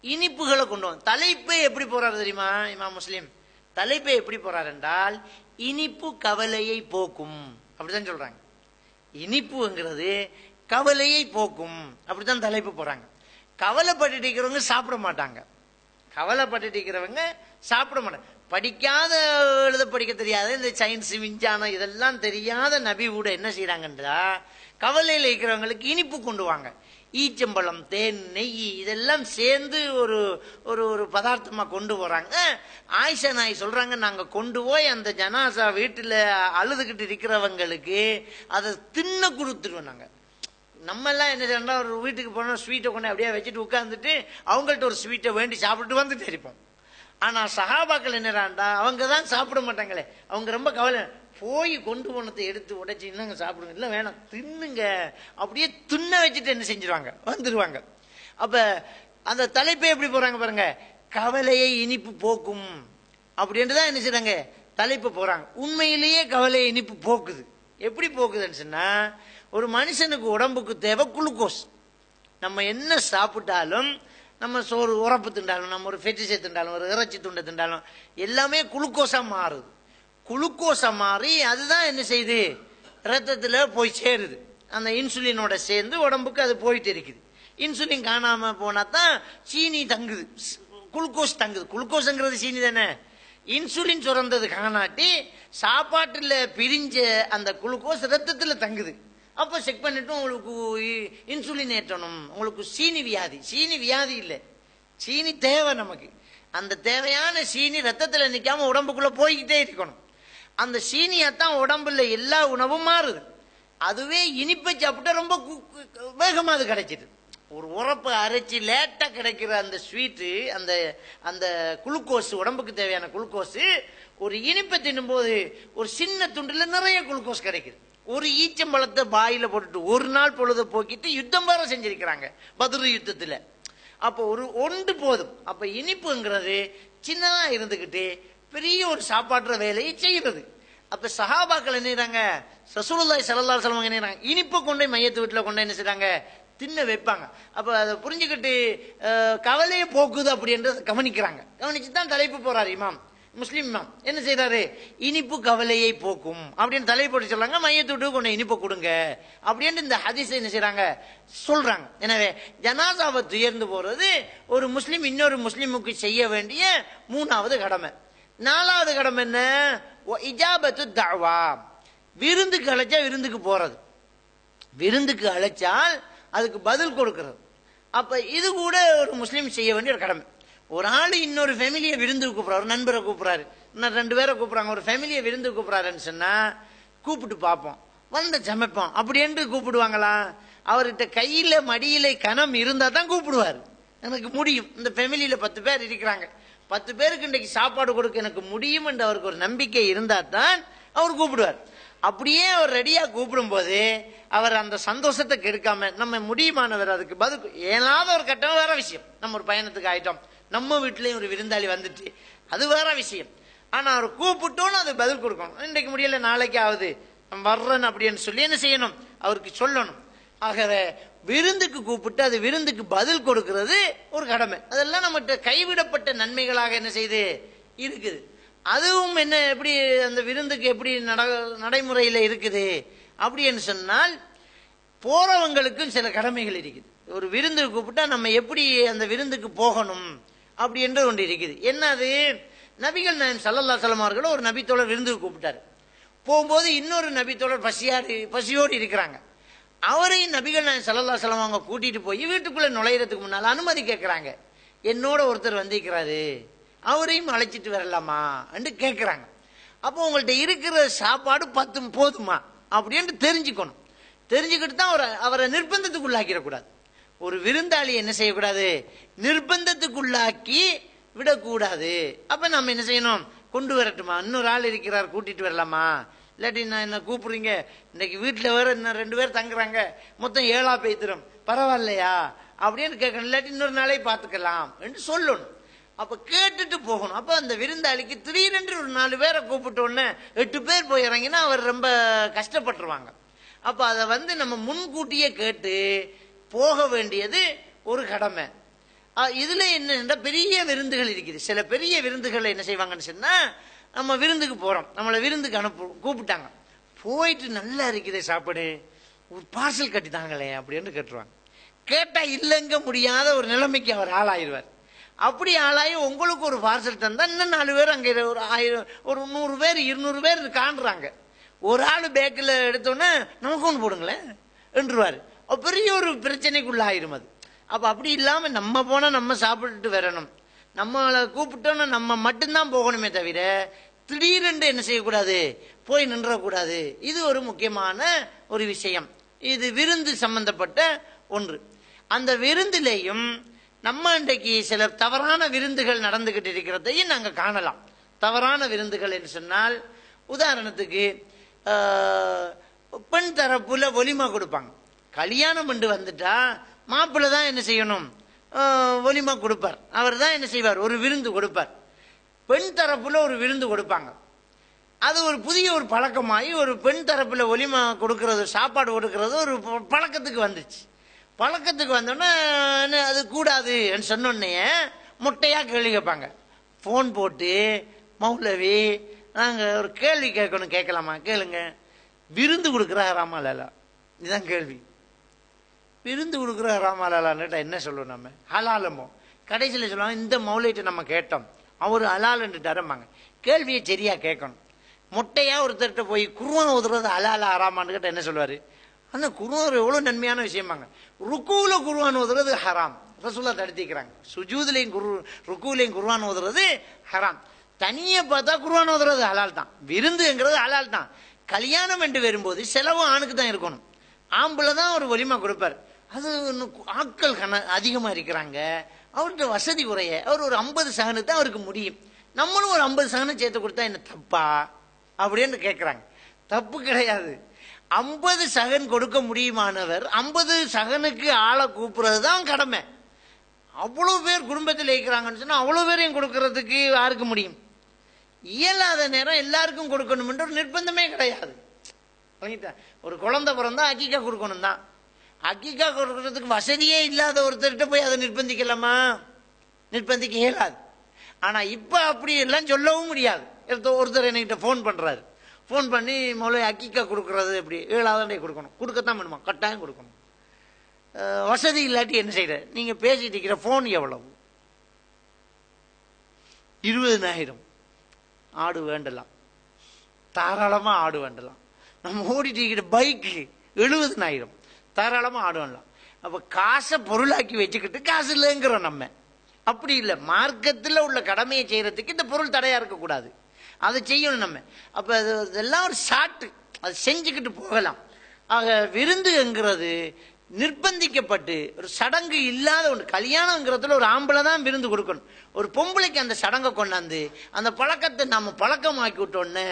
இனிப்புகளை கொண்டு வந்து, தலைப்பை எப்படி போறாரு தெரியுமா இமாம் முஸ்லிம், தலைப்பை எப்படி போறாரு என்றால் இனிப்பு கவலையை போக்கும் அப்படிதான் சொல்றாங்க. இனிப்புங்கிறது கவலையை போக்கும் அப்படித்தான் தலைப்பு போறாங்க. கவலைப்பட்டு இருக்கிறவங்க சாப்பிட மாட்டாங்க, கவலைப்பட்டு இருக்கிறவங்க சாப்பிட மாட்டாங்க. படிக்காத எழுத படிக்க தெரியாத இந்த சயின்ஸ் விஞ்ஞானம் இதெல்லாம் தெரியாத நபி கூட என்ன செய்யறாங்கன்றா கவலையில் இருக்கிறவங்களுக்கு இனிப்பு கொண்டு வாங்க. ஈச்சம்பழம், தேன், நெய் இதெல்லாம் சேர்ந்து ஒரு ஒரு ஒரு பதார்த்தமா கொண்டு போறாங்க. ஆயிஷா நாய் சொல்றாங்க, நாங்க கொண்டு போய் அந்த ஜனாசா வீட்டுல அழுதுகிட்டு இருக்கிறவங்களுக்கு அதை தின்ன கொடுத்துருவோம். நாங்க நம்ம எல்லாம் என்ன செய்யறோம்னா ஒரு வீட்டுக்கு போனா ஸ்வீட்டை கொண்டு அப்படியே வச்சுட்டு உட்கார்ந்துட்டு அவங்கள்ட்ட ஒரு ஸ்வீட்டை வேண்டி சாப்பிட்டுட்டு வந்துட்டு இருப்போம். ஆனா சஹாபாக்கள் என்னடாண்டா அவங்க தான் சாப்பிட மாட்டாங்களே, அவங்க ரொம்ப கவலை, போய் கொண்டு போனதை எடுத்து உடைச்சு இன்னங்க சாப்பிடுங்க, இல்லை வேணாம் தின்னுங்க, அப்படியே தின்ன வச்சுட்டு என்ன செஞ்சிருவாங்க வந்துருவாங்க. அப்ப அந்த தலைப்பை எப்படி போறாங்க பாருங்க, கவலையை இனிப்பு போக்கும் அப்படின்ட்டுதான் என்ன செய்றாங்க தலைப்பு போறாங்க. உண்மையிலேயே கவலை இனிப்பு போக்குது. எப்படி போக்குதுன்னு சொன்னா, ஒரு மனுஷனுக்கு உடம்புக்கு தேவை குளுக்கோஸ். நம்ம என்ன சாப்பிட்டாலும், நம்ம சோறு உரப்பு திண்டாலும், நம்ம ஒரு ஃபெட்டிஸை திண்டாலும், ஒரு இறைச்சி துண்டை திண்டாலும் எல்லாமே குளுக்கோஸா மாறுது. குளுக்கோஸா மாறி அதுதான் என்ன செய்யுது, ரத்தத்தில் போய் சேருது. அந்த இன்சுலினோட சேர்ந்து உடம்புக்கு அது போயிட்டு இருக்குது. இன்சுலின் காணாம போனா தான் சீனி தங்குது, குளுக்கோஸ் தங்குது. குளுக்கோஸ்ங்கிறது சீனி தானே. இன்சுலின் சுரந்தது காணாட்டி சாப்பாட்டுல பிரிஞ்ச அந்த குளுக்கோஸ் ரத்தத்தில் தங்குது. அப்ப செக் பண்ணிட்டு உங்களுக்கு இன்சுலின் ஏற்றணும், உங்களுக்கு சீனி வியாதி. சீனி வியாதி இல்லை, சீனி தேவை நமக்கு. அந்த தேவையான சீனி ரத்தத்துல நிக்காம உடம்புக்குள்ள போய்கிட்டே இருக்கணும். அந்த சீனியாத்தான் உடம்புல எல்லா உணவும் மாறுது. அதுவே இனிப்பை சாப்பிட்டா ரொம்ப வேகமா அது கிடைச்சிது. ஒரு உரப்பை அரைச்சி லேட்டா கிடைக்கிற அந்த ஸ்வீட்டு, அந்த அந்த குளுக்கோஸ், உடம்புக்கு தேவையான குளுக்கோஸ், ஒரு இனிப்பை தின்னும்போது ஒரு சின்ன துண்டுல நிறைய குளுக்கோஸ் கிடைக்குது. ஒரு ஈச்சம்பழத்தை பாயில போட்டுட்டு ஒரு நாள் பொழுத போக்கிட்டு யுத்தம் வேற செஞ்சிருக்கிறாங்க பத்ரு யுத்தத்துல. அப்போ ஒரு ஒன்று போதும். அப்ப இனிப்புங்கிறது சின்னதா இருந்துகிட்டு பெரிய ஒரு சாப்பாடுற வேலையை செய்யறது. அப்ப சஹாபாக்கள் என்ன செய்றாங்க, ரசூலுல்லாஹி ஸல்லல்லாஹு அலைஹி வஸல்லம் என்ன செய்றாங்க, இனிப்பை கொண்டு மையத்து வீட்டுல கொண்டு என்ன செய்றாங்க, தின்ன வைப்பாங்க. அப்ப அதை புரிஞ்சுக்கிட்டு கவலையை போக்குது அப்படின்றத கவனிக்கிறாங்க. கவனிச்சுதான் தலைப்பு போறாரு இமாம், முஸ்லிம் இமாம் என்ன செய்யறாரு, இனிப்பு கவலையை போக்கும் அப்படின்னு தலைப்பு போட்டு சொல்றாங்க. மையத்துட்டு கொண்டு இனிப்பு கொடுங்க அப்படின்னு இந்த ஹதீஸை என்ன செய்யறாங்க, சொல்றாங்க. எனவே ஜனாசாவை துயர்ந்து போறது ஒரு முஸ்லிம் இன்னொரு முஸ்லிமுக்கு செய்ய வேண்டிய 3வது கடமை. 4வது கடமை என்ன, இஜாபத்து தஅவா, விருந்துக்கு அழைச்சா விருந்துக்கு போறது, விருந்துக்கு அழைச்சால் அதுக்கு பதில் கொடுக்கிறது. அப்ப இது கூட ஒரு முஸ்லீம் செய்ய வேண்டிய ஒரு கடமை. ஒரு ஆள் இன்னொரு ஃபேமிலியை விருந்துக்கு கூப்பிடுறாரு, நண்பரை கூப்பிடுறாரு, இன்னும் 2 பேரை கூப்பிடுறாங்க, ஒரு ஃபேமிலியை விருந்துக்கு கூப்பிடுறாருன்னு சொன்னா கூப்பிட்டு பார்ப்போம், வந்து சமைப்போம் அப்படின்னு கூப்பிடுவாங்களா? அவர்கிட்ட கையில மடியில கனம் இருந்தா தான் கூப்பிடுவாரு. எனக்கு முடியும், இந்த ஃபேமிலியில 10 பேர் இருக்கிறாங்க, 10 பேருக்கு இன்றைக்கு சாப்பாடு கொடுக்க எனக்கு முடியும் என்று அவருக்கு ஒரு நம்பிக்கை இருந்தா தான் அவர் கூப்பிடுவார். அப்படியே அவர் ரெடியா கூப்பிடும் போது அவர் அந்த சந்தோஷத்தை கெடுக்காம நம்ம முடியுமானவர் அதுக்கு பதில் ஏனாத ஒரு கட்டம் வேற விஷயம். நம்ம ஒரு பயணத்துக்கு ஆயிட்டோம், நம்ம வீட்லயும் ஒரு விருந்தாளி வந்துட்டு, அது வேற விஷயம். ஆனா அவர் கூப்பிட்டோன்னு அது பதில் கொடுக்கணும். இன்றைக்கு முடியல, நாளைக்கு ஆகுது வர்றேன் அப்படின்னு சொல்லி என்ன செய்யணும், அவருக்கு சொல்லணும். ஆகவே விருந்துக்கு கூப்பிட்டு அது விருந்துக்கு பதில் கொடுக்கிறது ஒரு கடமை. அதெல்லாம் நம்மகிட்ட கைவிடப்பட்ட நன்மைகளாக என்ன செய்து இருக்குது. அதுவும் என்ன, எப்படி அந்த விருந்துக்கு எப்படி நடைமுறையில் இருக்குது அப்படின்னு சொன்னால், போறவங்களுக்கும் சில கடமைகள் இருக்குது. ஒரு விருந்துக்கு கூப்பிட்டா நம்ம எப்படி அந்த விருந்துக்கு போகணும் அப்படி என்று ஒன்று இருக்குது. என்னது, நபிகள் நாயகம் ஸல்லல்லாஹு அலைஹி வஸல்லம் அவர்கள் ஒரு நபித்தோழர் விருந்துக்கு கூப்பிட்டாரு. போகும்போது இன்னொரு நபித்தோழர் பசியோடு இருக்கிறாங்க. அவரையும் நபிகள் நாயகம் ஸல்லல்லாஹு அலைஹி வஸல்லம் அவங்க கூட்டிட்டு போய் வீட்டுக்குள்ள நுழையிறதுக்கு முன்னால் அனுமதி கேட்கிறாங்க. என்னோட ஒருத்தர் வந்திருக்கிறாரு, அவரையும் அழைச்சிட்டு வரலாமா என்று கேட்கிறாங்க. அப்போ உங்கள்ட்ட இருக்கிற சாப்பாடு 10 போதுமா அப்படின்னு தெரிஞ்சுக்கணும். தெரிஞ்சுக்கிட்டு தான் அவரை நிர்பந்தத்துக்குள்ளாக்கிடக்கூடாது. ஒரு விருந்தாளி என்ன செய்யக்கூடாது, நிர்பந்தத்துக்குள்ளாக்கி விடக்கூடாது. அப்ப நம்ம என்ன செய்யணும், கொண்டு வரட்டுமா, இன்னொரு ஆள் இருக்கிறார் கூட்டிட்டு வரலாமா, இல்லாட்டி நான் என்ன கூப்பிடுறீங்க, இன்னைக்கு வீட்டில் வேற இன்னும் 2 பேர் தங்குறாங்க, மொத்தம் 7ஆ பேய்த்திரும், பரவாயில்லையா அப்படின்னு கேட்கணும். இல்லாட்டி இன்னொரு நாளை பார்த்துக்கலாம் என்று சொல்லணும். அப்ப கேட்டுட்டு போகணும். அப்ப அந்த விருந்தாளிக்கு திடீரென்று ஒரு 4 பேரை கூப்பிட்ட உடனே 8 பேர் போய் இறங்கினா அவர் ரொம்ப கஷ்டப்பட்டுருவாங்க. அப்ப அதை நம்ம முன்கூட்டியே கேட்டு போக வேண்டியது ஒரு கடமை. இதுல என்ன பெரிய விருந்துகள் இருக்குது. சில பெரிய விருந்துகள் என்ன செய்வாங்கன்னு சொன்னா, நம்ம விருந்துக்கு போறோம், நம்மளை விருந்துக்கு கூப்பிட்டாங்க, போயிட்டு நல்லா இருக்குது சாப்பாடு, ஒரு பார்சல் கட்டித்தாங்களே அப்படின்னு கேட்டுருவாங்க. கேட்டா இல்லைங்க முடியாத ஒரு நிலைமைக்கு அவர் ஆளாயிருவார். அப்படி ஆளாயி உங்களுக்கு ஒரு பார்சல் தந்தா இன்னும் 4 பேர் அங்க ஒரு 1000 ஒரு 100 பேர் 200 பேர் காண்றாங்க. ஒரு ஆள் பேக்கில் எடுத்தோன்னே நமக்கு ஒன்று போடுங்களேன் என்றுவார். பெரிய ஒரு பிரச்சனைக்குள்ள ஆயிரும் அது. அப்ப அப்படி இல்லாம நம்ம போனா நம்ம சாப்பிட்டுட்டு வரணும், நம்மளை கூப்பிட்டோன்னா நம்ம மட்டும்தான் போகணுமே தவிர திடீரென்று என்ன செய்யக்கூடாது, போய் நின்றக்கூடாது. இது ஒரு முக்கியமான ஒரு விஷயம். இது விருந்து சம்பந்தப்பட்ட ஒன்று. அந்த விருந்திலேயும் நம்ம இன்றைக்கு சில தவறான விருந்துகள் நடந்துகிட்டு இருக்கிறதையும் நாங்கள் காணலாம். தவறான விருந்துகள் என்று சொன்னால், உதாரணத்துக்கு பெண் தரப்புல ஒலிமா கொடுப்பாங்க. கல்யாணம் பண்ணி வந்துட்டா மாப்பிள்ளை தான் என்ன செய்யணும், ஒலிமா கொடுப்பார். அவர் தான் என்ன செய்வார், ஒரு விருந்து கொடுப்பார். பெண் தரப்புல ஒரு விருந்து கொடுப்பாங்க. அது ஒரு புதிய ஒரு பழக்கமாகி ஒரு பெண் தரப்புல ஒலிமா கொடுக்கறது, சாப்பாடு கொடுக்கறது ஒரு பழக்கத்துக்கு வந்துச்சு. பழக்கத்துக்கு வந்தோடனே அது கூடாது சொன்னோடனே முட்டையா கேள்வி கேட்பாங்க. போன் போட்டு, மௌலவி நாங்க ஒரு கேள்வி கேட்கணும், கேட்கலாமா? கேளுங்க. விருந்து கொடுக்குற ஹராமாலா? இதுதான் கேள்வி. விருந்து கொடுக்குற ஹராமாலான்னுட்டா என்ன சொல்லுவோம் நம்ம? ஹலாலமோ? கடைசியில் சொல்லுவாங்க இந்த மௌலிட்ட நம்ம கேட்டோம், அவர் ஹலால்ன்னுட்டாருமாங்க. கேள்வியை சரியா கேட்கணும். முட்டையா ஒருத்தர்கிட்ட போய் குர்ஆன் ஓதுறது ஹலாலா ஹராமான்னு கேட்டால் என்ன சொல்லுவாரு? அந்த குர்ஆன் எவ்வளவு நன்மையான விஷயமாங்க. ருக்குல குர்ஆன் ஓதுறது ஹராம், ரசூலுல்லாஹ் தடுத்திக்கிறாங்க. சுஜூதுலையும் ருக்குலையும் குர்ஆன் ஓதுறது ஹராம். தனியே பார்த்தா குர்ஆன் ஓதுறது ஹலால் தான். விருந்துங்கிறது ஹலால் தான். கல்யாணம் என்று வரும்போது செலவு ஆணுக்கு தான் இருக்கணும். ஆம்பளை தான் ஒரு வலிமா கொடுப்பார். அது ஆட்கள் அதிகமா இருக்கிறாங்க, அவர்கிட்ட வசதி குறைய, அவர் ஒரு 50 சகனு தான் அவருக்கு முடியும். நம்மளும் ஒரு 50 சகனம் சேர்த்து கொடுத்தா என்ன தப்பா அப்படின்னு கேட்கிறாங்க. தப்பு கிடையாது. 50 சகன் கொடுக்க முடியுமானவர் 50 சகனுக்கு ஆளை கூப்பிடுறது தான் கடமை. அவ்வளவு பேர் குடும்பத்தில் இருக்கிறாங்கன்னு சொன்னா அவ்வளவு பேரையும் கொடுக்கறதுக்கு யாருக்கு முடியும்? இயலாத நேரம் எல்லாருக்கும் கொடுக்கணும்ன்ற ஒரு நிர்பந்தமே கிடையாது. ஒரு குழந்தை பிறந்தா அக்கீக்கா கொடுக்கணும் தான். அக்கீக்கா கொடுக்கறதுக்கு வசதியே இல்லாத ஒருத்தர்கிட்ட போய் அதை நிர்பந்திக்கலாமா? நிர்பந்திக்க இயலாது. ஆனா இப்ப அப்படி எல்லாம் சொல்லவும் முடியாது. ஒருத்தர் என்கிட்ட போன் பண்றாரு. போன் பண்ணி முதல்ல அக்கீக்கா கொடுக்கறது எப்படி? 7வது கொடுக்கணும், கொடுக்கத்தான் வேணுமா? கட்டாயம் கொடுக்கணும். வசதி இல்லாட்டி என்ன செய்யற? நீங்க பேசிட்டு இருக்கிற போன் எவ்வளவு? 20,000. ஆடு வேண்டலாம், தாராளமா ஆடு வேண்டலாம். நம்ம ஓடிட்டு இருக்கிற பைக்கு 70,000, தாராளமா ஆடு வேண்டலாம். அப்ப காசை பொருளாக்கி வச்சுக்கிட்டு காசு இல்லைங்கிறோம் நம்ம. அப்படி இல்லை. மார்க்கத்தில் உள்ள கடமையை செய்யறதுக்கு இந்த பொருள் தடையா இருக்கக்கூடாது, அதை செய்யணும் நம்ம. அப்ப அதெல்லாம் ஒரு சாட்டு, அதை செஞ்சுக்கிட்டு போகலாம். ஆக விருந்துங்கிறது நிர்பந்திக்கப்பட்டு ஒரு சடங்கு இல்லாத ஒன்று. கல்யாணங்கிறதுல ஒரு ஆம்பளை தான் விருந்து கொடுக்கணும். ஒரு பொம்பளைக்கு அந்த சடங்கை கொண்டாந்து அந்த பழக்கத்தை நம்ம பழக்கமாக்கி விட்டோன்னு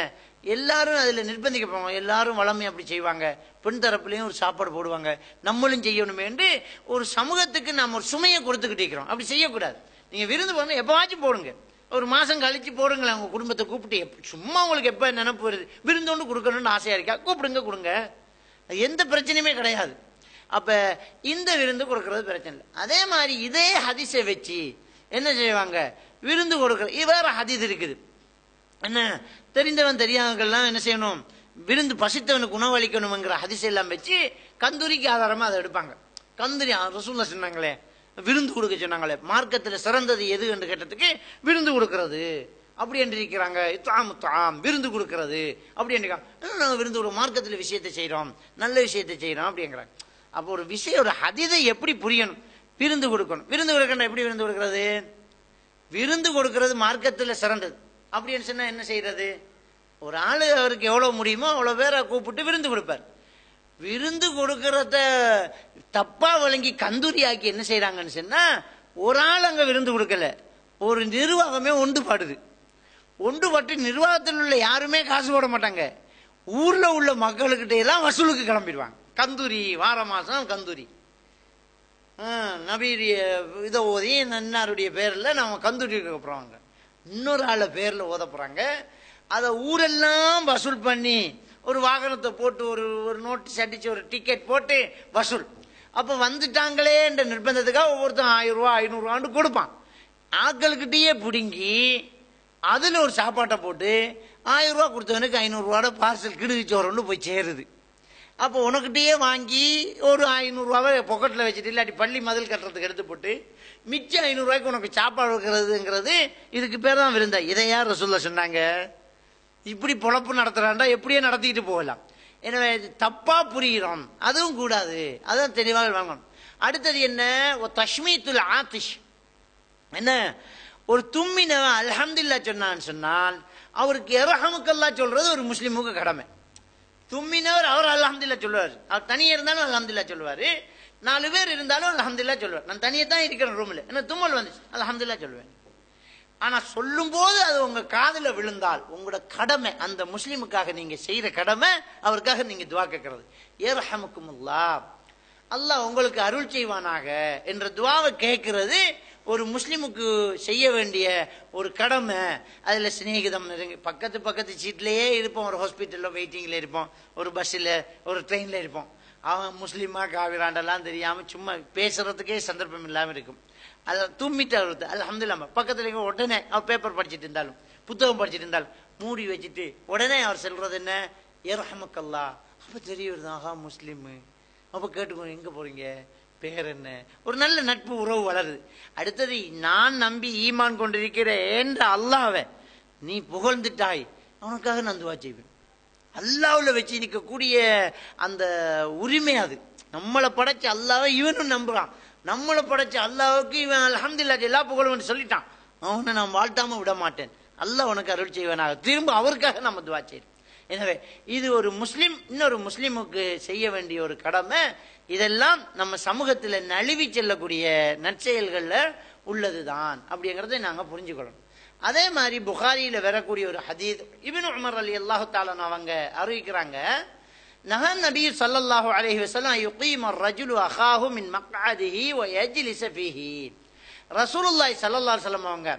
எல்லாரும் அதுல நிர்பந்திக்கப்படுவாங்க. எல்லாரும் வளமை அப்படி செய்வாங்க, பெண் தரப்புலையும் ஒரு சாப்பாடு போடுவாங்க, நம்மளும் செய்யணுமே என்று ஒரு சமூகத்துக்கு நாம் ஒரு சுமையை கொடுத்துக்கிட்டு இருக்கிறோம். அப்படி செய்யக்கூடாது. நீங்க விருந்து போடணும், எப்பவாச்சும் போடுங்க, ஒரு மாசம் கழிச்சு போடுங்களேன். உங்க குடும்பத்தை கூப்பிட்டு சும்மா உங்களுக்கு எப்ப நினைப்பு வருது விருந்து ஒன்று கொடுக்கணும்னு ஆசையா இருக்கா, கூப்பிடுங்க, கொடுங்க, எந்த பிரச்சனையுமே கிடையாது. அப்ப இந்த விருந்து கொடுக்கறது பிரச்சனை இல்லை. அதே மாதிரி இதே ஹதீஸை வச்சு என்ன செய்வாங்க? விருந்து கொடுக்கற வேற ஹதீஸ் இருக்குது. என்ன தெரிந்தவன் தெரியாதவங்கெல்லாம் என்ன செய்யணும்? விருந்து பசித்தவனுக்கு உணவளிக்கணுங்கிற ஹதீஸ் எல்லாம் வச்சு கந்தூரிக்கு ஆதாரமா அதை எடுப்பாங்க. கந்தூரி ரசூலுல்லாஹ் சொன்னாங்களே, விருந்து கொடுக்க சொன்னாங்களே, மார்க்கத்தில் சிறந்தது எது என்று கேட்டதுக்கு விருந்து கொடுக்கிறது அப்படி என்று இருக்கிறாங்க. விருந்து கொடுக்கிறது அப்படி என்று நாங்கள் விருந்து கொடுக்க மார்க்கத்தில் விஷயத்தை செய்யறோம், நல்ல விஷயத்தை செய்யறோம் அப்படிங்கிறாங்க. அப்போ ஒரு விஷயம், ஒரு ஹதீஸை எப்படி புரியணும்? விருந்து கொடுக்கணும். விருந்து கொடுக்கணும். எப்படி விருந்து கொடுக்கிறது? விருந்து கொடுக்கிறது மார்க்கத்தில் சிறந்தது அப்படின்னு சொன்னா என்ன செய்யறது? ஒரு ஆளு அவருக்கு எவ்வளவு முடியுமோ அவ்வளவு பேரை கூப்பிட்டு விருந்து கொடுப்பார். விருந்து கொடுக்கறத தப்பா வழங்கி கந்தூரி ஆக்கி என்ன செய்யறாங்கன்னு சொன்னா, ஒரு ஆள் அங்க விருந்து கொடுக்கல, ஒரு நிர்வாகமே ஒன்றுபடுது. ஒன்றுபட்டு நிர்வாகத்தில் உள்ள யாருமே காசு போட மாட்டாங்க. ஊர்ல உள்ள மக்களுக்கிட்ட எல்லாம் வசூலுக்கு கிளம்பிடுவாங்க. கந்தூரி வார மாசம் கந்தூரி நபீரிய இதை ஓதி நன்னாருடைய பேர்ல நம்ம கந்தூரி போறாங்க, இன்னொரு ஆள பேர்ல ஓத போறாங்க. அதை ஊரெல்லாம் வசூல் பண்ணி ஒரு வாகனத்தை போட்டு ஒரு நோட்டீஸ் அடிச்சு ஒரு டிக்கெட் போட்டு வசூல். அப்ப வந்துட்டாங்களே என்ற நிர்பந்தத்துக்காக ஒவ்வொருத்தரும் 1000 ரூபா 500 ரூபான்னு கொடுப்பான். ஆட்களுக்கிட்டயே பிடுங்கி அதுல ஒரு சாப்பாட்டை போட்டு 1000 ரூபா கொடுத்தவனுக்கு 500 ரூபாயோட பார்சல் கிடுவிச்சோரன்னு போய் சேருது. அப்போ உனக்கிட்டயே வாங்கி ஒரு 500 ரூபாவை பொக்கெட்டில் வச்சுட்டு இல்லாட்டி பள்ளி மதில் கட்டுறதுக்கு எடுத்து போட்டு மிச்சம் 500 ரூபாய்க்கு உனக்கு சாப்பாடு வைக்கிறதுங்கிறது இதுக்கு பேர் தான் விருந்தா. இதை யார் ரசூலுல்லாஹ் சொன்னாங்க? இப்படி பொழப்பு நடத்துறாண்டா எப்படியே நடத்திட்டு போகலாம். எனவே தப்பா புரிகிறோம், அதுவும் கூடாது, அதான் தெளிவாக வாங்கணும். அடுத்தது என்ன? தஷ்மீத்துல் ஆத்திஷ். என்ன? ஒரு தும்மினவன் அல்ஹம்துலில்லாஹ் சொன்னான்னு சொன்னால் அவருக்கு யர்ஹமுக்கல்லாஹ் சொல்றது ஒரு முஸ்லிமுக்கு கடமை. தும்மினவர் அவர் அல்ஹம்துலில்லாஹ் சொல்லுவார். அவர் தனியே இருந்தாலும் அல்ஹம்துலில்லாஹ் சொல்லுவாரு, 4 பேர் இருந்தாலும் அல்ஹம்துலில்லாஹ் சொல்லுவார். நான் தனியே தான் இருக்கிறேன் ரூம்ல, என்ன தும்மல் வந்துச்சு அல்ஹம்துலில்லாஹ் சொல்லுவேன். ஆனா சொல்லும் போது அது உங்க காதுல விழுந்தால் உங்களோட கடமை, அந்த முஸ்லிமுக்காக நீங்க செய்யற கடமை, அவருக்காக நீங்க துவா கேட்கறது. யர்ஹமுக்குமுல்லாஹ், அல்லாஹ் உங்களுக்கு அருள் செய்வானாக என்ற துவாவை கேட்கிறது ஒரு முஸ்லிமுக்கு செய்ய வேண்டிய ஒரு கடமை. அதில் சிநேகிதம் பக்கத்து பக்கத்து சீட்லேயே இருப்போம். ஒரு ஹாஸ்பிட்டலில் வெயிட்டிங்கில் இருப்போம், ஒரு பஸ்ஸில் ஒரு ட்ரெயினில் இருப்போம். அவன் முஸ்லீமா காவிராண்டெல்லாம் தெரியாமல் சும்மா பேசுறதுக்கே சந்தர்ப்பம் இல்லாமல் இருக்கும். அதை தும்மிட்டு வருது அல்ஹம்துலில்லாஹ். பக்கத்தில் உடனே அவர் பேப்பர் படிச்சுட்டு இருந்தாலும் புத்தகம் படிச்சுட்டு இருந்தாலும் மூடி வச்சுட்டு உடனே அவர் சொல்றது என்ன, யர்ஹமுக்கல்லா. அப்போ தெரிய வருது, ஆஹா முஸ்லீமு. அப்போ கேட்டுக்கோ, எங்கே போறீங்க, பேர் என்ன, ஒரு நல்ல நட்பு உறவு வளருது. அடுத்தது, நான் நம்பி ஈமான் கொண்டிருக்கிறேன் என்ற அல்லாஹ்வை நீ புகழ்ந்துட்டாய், அவனுக்காக நான் துஆ செய்வேன். அல்லாஹ்வுல வச்சு நிற்கக்கூடிய அந்த உரிமை அது. நம்மளை படைச்ச அல்லாஹ்வை இவனும் நம்புறான், நம்மளை படைச்ச அல்லாஹ்வுக்கு இவன் அல்ஹம்துலில்லாஹ் எல்லா புகழும் சொல்லிட்டான். அவனை நான் வாழ்த்தாம விட மாட்டேன், அல்லாஹ் உனக்கு அருள் செய்வனாக. திரும்ப அவருக்காக நம்ம துஆ செய்யணும். எனவே இது ஒரு முஸ்லிம் இன்னொரு முஸ்லிமுக்கு செய்ய வேண்டிய ஒரு கடமை. இதெல்லாம் நம்ம சமூகத்தில் நழுவி செல்லக்கூடிய நற்செயல்களில் உள்ளதுதான் அப்படிங்கிறத நாங்கள் புரிஞ்சுக்கணும். அதே மாதிரி புகாரியில் வரக்கூடிய ஒரு ஹதீஸ், இப்னு உமர் ரலியல்லாஹு தஆலா அவங்க அறிவிக்கிறாங்க, நஹன் நபி ஸல்லல்லாஹு அலைஹி வஸல்லம் யுகீம الرجل اخاه من مقعده ويجلس فيه. ரசூலுல்லாஹி ஸல்லல்லாஹு அலைஹி வஸல்லம் அவங்க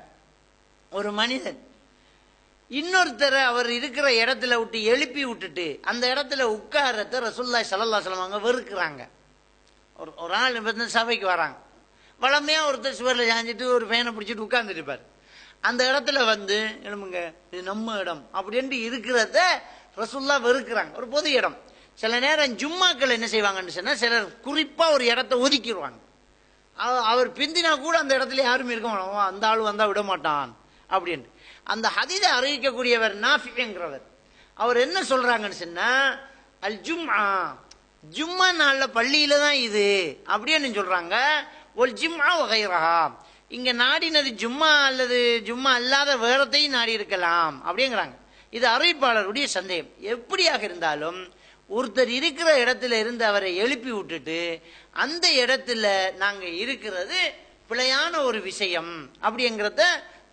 ஒரு மனிதன் இன்னொருத்தரை அவர் இருக்கிற இடத்துல விட்டு எழுப்பி விட்டுட்டு அந்த இடத்துல உட்காரத்தை ரசூலுல்லாஹி ஸல்லல்லாஹு அலைஹி வஸல்லம் அவங்க வெறுக்கிறாங்க. ஒரு நாள் சபைக்கு வராங்க, வளமையா ஒருத்தர் சுவரில் சாஞ்சிட்டு ஒரு ஃபேனை பிடிச்சிட்டு உட்கார்ந்துட்டு இருப்பார். அந்த இடத்துல வந்து எழுமுங்க, இது நம்ம இடம் அப்படின்ட்டு இருக்கிறத ரசூலுல்லாஹ் வெறுக்கிறாங்க. ஒரு பொது இடம். சில நேரம் ஜும்மாக்கள் என்ன செய்வாங்கன்னு சொன்னா, சிலர் குறிப்பா ஒரு இடத்த ஒதுக்கிடுவாங்க. அவர் பிந்தினா கூட அந்த இடத்துல யாரும் இருக்க மாட்டாங்க, அந்த ஆள் வந்தா விட மாட்டான் அப்படின்ட்டு. அந்த ஹதீஸை அறிவிக்கக்கூடியவர் நாஃபிங்கிறவர், அவர் என்ன சொல்றாங்கன்னு சொன்னா, அல் ஜும்ஆ, ஜும்மா நாள்ல பள்ளியில தான் இது அப்படின்னு சொல்றாங்க. ஒல் ஜும்ஆ வ கைரஹா, இங்க நாடினது ஜும்மா அல்லது ஜும்மா அல்லாத வேறத்தையும் நாடி இருக்கலாம் அப்படிங்கிறாங்க. இது அறிவிப்பாளருடைய சந்தேகம். எப்படியாக இருந்தாலும் ஒருத்தர் இருக்கிற இடத்துல இருந்து அவரை எழுப்பி விட்டுட்டு அந்த இடத்துல நாங்க இருக்கிறது பிழையான ஒரு விஷயம் அப்படிங்கிறத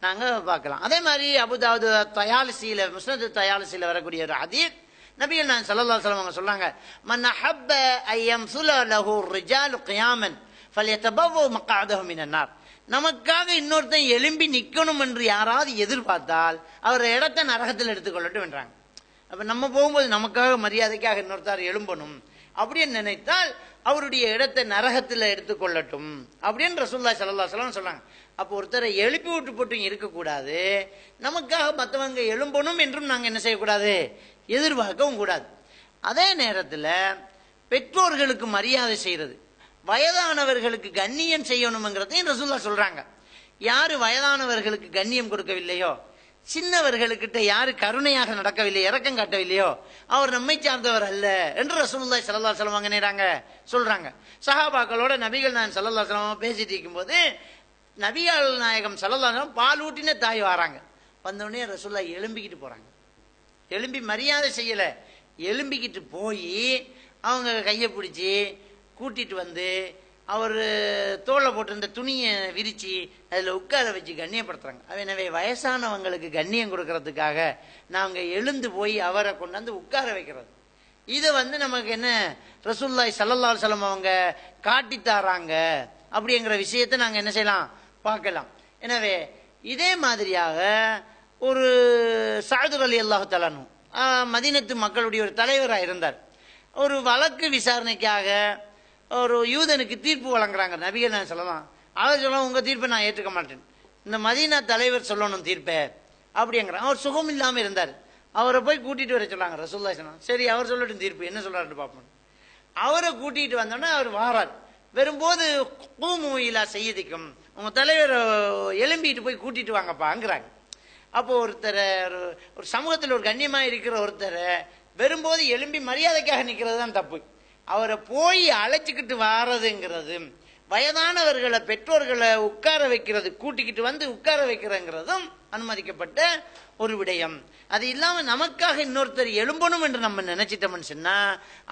நாங்க பார்க்கலாம். அதே மாதிரி அபுதாவுது தயாலிசியில, முஸ்னது தயாலிசியில வரக்கூடிய ஒரு ஹதீஸ், நபிகள் நாயகம் ஸல்லல்லாஹு அலைஹி வஸல்லம் சொல்றாங்க, மன் அஹப்ப அய்யம்சுல லஹு ரிஜாலு கியாமன் ஃபல்யதபவ்வ மக்அதஹு மினன் நார். நமக்காக இன்னொருத்தன் எழும்பி நிக்கணும் என்று யாராவது எதிர்பார்த்தால் அவர் இடத்தை நரகத்தில் எடுத்துக்கொள்ளட்டும் என்றாங்க. அப்ப நம்ம போகும்போது நமக்காக மரியாதைக்காக இன்னொருத்தர் எழும்பணும் அப்படின்னு நினைத்தால் அவருடைய இடத்தை நரகத்தில் எடுத்துக்கொள்ளட்டும் அப்படின்னு ரசூலுல்லாஹி ஸல்லல்லாஹு அலைஹி வஸல்லம் சொல்றாங்க. அப்போ ஒருத்தரை எழுப்பி விட்டு போட்டும் இருக்கக்கூடாது, நமக்காக மற்றவங்க எழும்பணும் என்றும் நாங்கள் என்ன செய்யக்கூடாது, எதிர்பார்க்கவும் கூடாது. அதே நேரத்தில் பெற்றோர்களுக்கு மரியாதை செய்யறது, வயதானவர்களுக்கு கண்ணியம் செய்யணுங்கிறதையும் ரசூலுல்லாஹ் சொல்றாங்க. யாரு வயதானவர்களுக்கு கண்ணியம் கொடுக்கவில்லையோ, சின்னவர்களுக்கிட்ட யாரு கருணையாக நடக்கவில்லை, இரக்கம் காட்டவில்லையோ, அவர் நம்மை சார்ந்தவர் அல்ல என்று ரசூலுல்லாஹி ஸல்லல்லாஹு அலைஹி வஸல்லம் என்னறாங்க சொல்றாங்க. சஹாபாக்களோட நபிகள் நாயகம் ஸல்லல்லாஹு அலைஹி வஸல்லம் பேசிட்டு இருக்கும்போது நபிகள் நாயகம் ஸல்லல்லாஹு அலைஹி வஸல்லம் பால் ஊட்டின தாய் வராங்க. வந்தோடனே ரசூலுல்லாஹ் எழும்பிக்கிட்டு போறாங்க. எழும்பி மரியாதை செய்யல, எழும்பிக்கிட்டு போய் அவங்க கையை பிடிச்சி கூட்டிட்டு வந்து அவர் தோலை போட்டிருந்த துணியை விரிச்சு அதில் உட்கார வச்சு கண்ணியப்படுத்துறாங்க. எனவே வயசானவங்களுக்கு கண்ணியம் கொடுக்கறதுக்காக நாங்கள் எழுந்து போய் அவரை கொண்டாந்து உட்கார வைக்கிறது, இதை நமக்கு என்ன ரசூலுல்லாஹி ஸல்லல்லாஹு அலைஹி வஸல்லம் அவங்க காட்டித்தாராங்க அப்படிங்கிற விஷயத்தை நாங்கள் என்ன செய்யலாம், பார்க்கலாம். எனவே இதே மாதிரியாக ஒரு சஅத் ரலியல்லாஹு தஆலா அன்ஹு மதீனத்து மக்களுடைய ஒரு தலைவராக இருந்தார். ஒரு வழக்கு விசாரணைக்காக ஒரு யூதனுக்கு தீர்ப்பு வழங்குறாங்க. நபிகள் நாயகம் சொல்லலாம், அவர் சொல்லலாம், உங்க தீர்ப்பை நான் ஏற்றுக்க மாட்டேன், இந்த மதீனா தலைவர் சொல்லணும் தீர்ப்பை அப்படிங்கிறாங்க. அவர் சுகம் இல்லாமல் இருந்தார். அவரை போய் கூட்டிட்டு வர சொல்லாங்க ரசூலுல்லாஹி ஸல்லல்லாஹு அலைஹி வஸல்லம். சரி, அவர் சொல்லட்டும் தீர்ப்பு என்ன சொல்றாருன்னு பார்ப்போம். அவரை கூட்டிட்டு வந்தோடனே அவர் வாரார். வரும்போது கூமு இலா சய்யிதிக்கும், உங்க தலைவர் எழும்பிட்டு போய் கூட்டிட்டு வாங்கப்பாங்கிறாங்க. அப்போ ஒருத்தரை ஒரு சமூகத்தில் ஒரு கண்ணியமா இருக்கிற ஒருத்தரை வரும்போது எழும்பி மரியாதைக்காக நிற்கிறது தான் தப்பு. அவரை போய் அழைச்சிக்கிட்டு வாரதுங்கிறது, வயதானவர்களை பெற்றோர்களை உட்கார வைக்கிறது, கூட்டிக்கிட்டு வந்து உட்கார வைக்கிறதுங்கிறதும் அனுமதிக்கப்பட்ட ஒரு விடயம். அது இல்லாம நமக்காக இன்னொருத்தர் எழும்பணும் என்று நம்ம நினைச்சிட்டோம்னு சொன்னா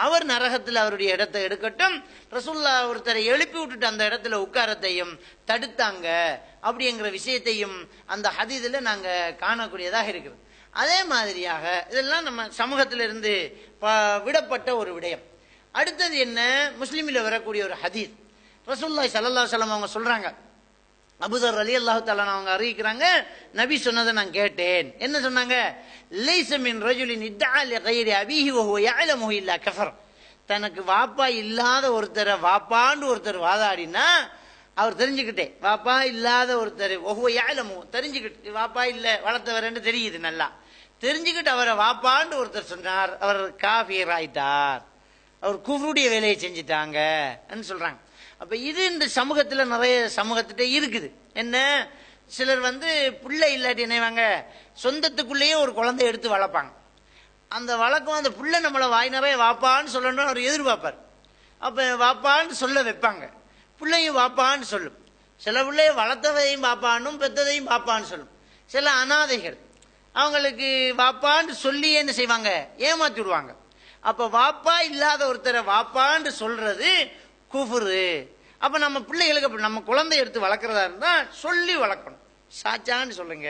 அவர் நரகத்தில் அவருடைய இடத்தை எடுக்கட்டும். ரசூலுல்லாஹ் ஒருத்தரை எழுப்பி விட்டுட்டு அந்த இடத்துல உட்காரத்தையும் தடுத்தாங்க அப்படிங்கிற விஷயத்தையும் அந்த ஹதீஸ்ல நாங்க காணக்கூடியதாக இருக்கிறது. அதே மாதிரியாக இதெல்லாம் நம்ம சமூகத்திலிருந்து விடப்பட்ட ஒரு விடயம். அடுத்தது என்ன, முஸ்லிமில் வரக்கூடிய ஒரு ஹதீஸ், ரசூலுல்லாஹி ஸல்லல்லாஹு அலைஹி வஸல்லம் அவங்க சொல்றாங்க, அபூதர் ரலியல்லாஹு தஆலா அவங்க அறிவிக்கிறாங்க, நபி சொன்னதை நான் கேட்டேன். என்ன சொன்னாங்க? லைஸ மின் ரஜுலின் இத்தஆ லிகைரி அபீஹி வஹுவ யஅலமு இல்லா கஃபர். தனக்கு வாப்பா இல்லாத ஒருத்தரை வாப்பான்னு ஒருத்தர் வாதாடினா அவர் தெரிஞ்சுக்கிட்டே, வாப்பா இல்லாத ஒருத்தர் வஹுவ யஅலமு தெரிஞ்சுக்கிட்டு, வாப்பா இல்ல வளர்த்தவர்ன்னு தெரியுது, நல்லா தெரிஞ்சுக்கிட்டு அவரை வாப்பான்னு ஒருத்தர் சொன்னார், அவர் காஃபிர் ஆயிட்டார், அவர் குஃப்ருடைய வேலையை செஞ்சுட்டாங்க சொல்றாங்க. அப்ப இது இந்த சமூகத்துல நிறைய சமூகத்திட்ட இருக்குது. என்ன, சிலர் பிள்ளை இல்லாட்டி என்னவாங்க, சொந்தத்துக்குள்ளேயே ஒரு குழந்தை எடுத்து வளர்ப்பாங்க. அந்த வழக்கம் அந்த புள்ள நம்மளை வாய் நிறைய வாப்பான்னு சொல்லணும்னு அவர் எதிர்பார்ப்பார். அப்ப வாப்பான்னு சொல்ல வைப்பாங்க, பிள்ளையும் வாப்பான்னு சொல்லும். சில பிள்ளைய வளர்த்ததையும் பாப்பானும் பெத்ததையும் பாப்பான்னு சொல்லும். சில அனாதைகள் அவங்களுக்கு வாப்பான்னு சொல்லி என்ன செய்வாங்க, ஏமாத்தி விடுவாங்க. அப்ப வாப்பா இல்லாத ஒருத்தரை வாப்பான்னு சொல்றது குஃப்ரு. அப்ப நம்ம பிள்ளைகளுக்கு நம்ம குழந்தை எடுத்து வளர்க்கறதா இருந்தா சொல்லி வளர்க்கணும். சாச்சான்னு சொல்லுங்க,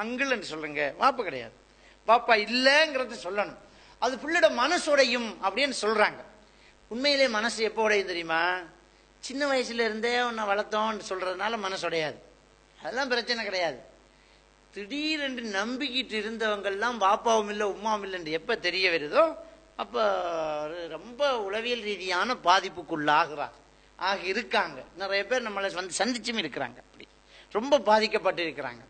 அங்கிள்னு சொல்லுங்க, வாப்பா கிடையாது, வாப்பா இல்லைங்கிறது சொல்லணும். அது பிள்ளையோட மனசுடையும் அப்படின்னு சொல்றாங்க. உண்மையிலே மனசு எப்போ உடையும் தெரியுமா? சின்ன வயசுல இருந்தே உன்னை வளர்த்தோம்னு சொல்றதுனால மனசு உடையாது, அதெல்லாம் பிரச்சனை கிடையாது. திடீரென்று நம்பிக்கிட்டு இருந்தவங்கெல்லாம் வாப்பாவும் இல்லை உமாவும் இல்லைன்னு எப்ப தெரிய வருதோ அப்ப ரொம்ப உளவியல் ரீதியான பாதிப்புக்குள்ளாகிறார் இருக்காங்க. நிறைய பேர் நம்மளை சந்திச்சும் இருக்கிறாங்க, அப்படி ரொம்ப பாதிக்கப்பட்டு இருக்கிறாங்க.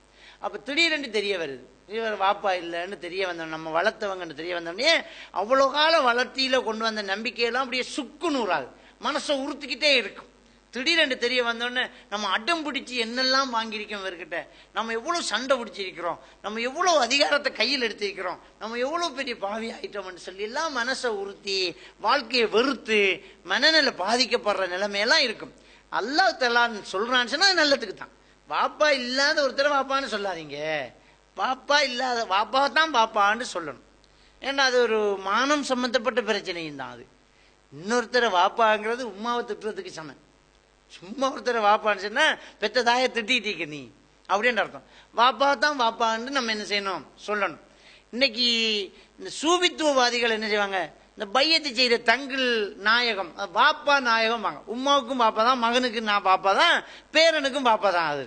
அப்ப திடீரென்று தெரிய வருது, இவர் வாப்பா இல்லைன்னு தெரிய வந்தோம், நம்ம வளர்த்தவங்கன்னு தெரிய வந்தோடனே அவ்வளோ கால வளர்த்தியில கொண்டு வந்த நம்பிக்கையெல்லாம் அப்படியே சுக்கு நூறாது, மனசை உறுத்திக்கிட்டே இருக்கும். திடீரென்று தெரிய வந்தோடனே நம்ம அடம் பிடிச்சி என்னெல்லாம் வாங்கியிருக்கோம் இவர்கிட்ட, நம்ம எவ்வளவு சண்டை பிடிச்சிருக்கிறோம், நம்ம எவ்வளவு அதிகாரத்தை கையில் எடுத்திருக்கிறோம், நம்ம எவ்வளவு பெரிய பாவி ஆயிட்டோம்னு சொல்லி எல்லாம் மனசை உறுத்தி வாழ்க்கையை வெறுத்து மனநிலை பாதிக்கப்படுற நிலைமையெல்லாம் இருக்கும். அல்லாஹ் தஆலா சொல்றான்னு சொன்னா நல்லதுக்கு தான். வாப்பா இல்லாத ஒருத்தர் வாப்பான்னு சொல்லாதீங்க, வாப்பா இல்லாத வாப்பா தான் வாப்பான்னு சொல்லணும். ஏன்னா அது ஒரு மானம் சம்பந்தப்பட்ட பிரச்சனையும் தான். அது இன்னொருத்தரை வாப்பாங்கிறது உம்மாவை திட்டுறதுக்கு சமம். சும்மா ஒருத்தரை வாப்பான்னு சொன்னா பெத்த தாயை திட்டிக்க நீ அப்படின்னு அர்த்தம். வாப்பா தான் வாப்பான்னு நம்ம என்ன செய்யணும், சொல்லணும். இன்னைக்கு இந்த சூபித்துவவாதிகள் என்ன செய்வாங்க, இந்த பையத்தை செய்த தங்கள் நாயகம் பாப்பா நாயகம் வாங்க, உமாவுக்கும் பாப்பா தான், மகனுக்கு நான் பாப்பா தான், பேரனுக்கும் பாப்பா தான், அது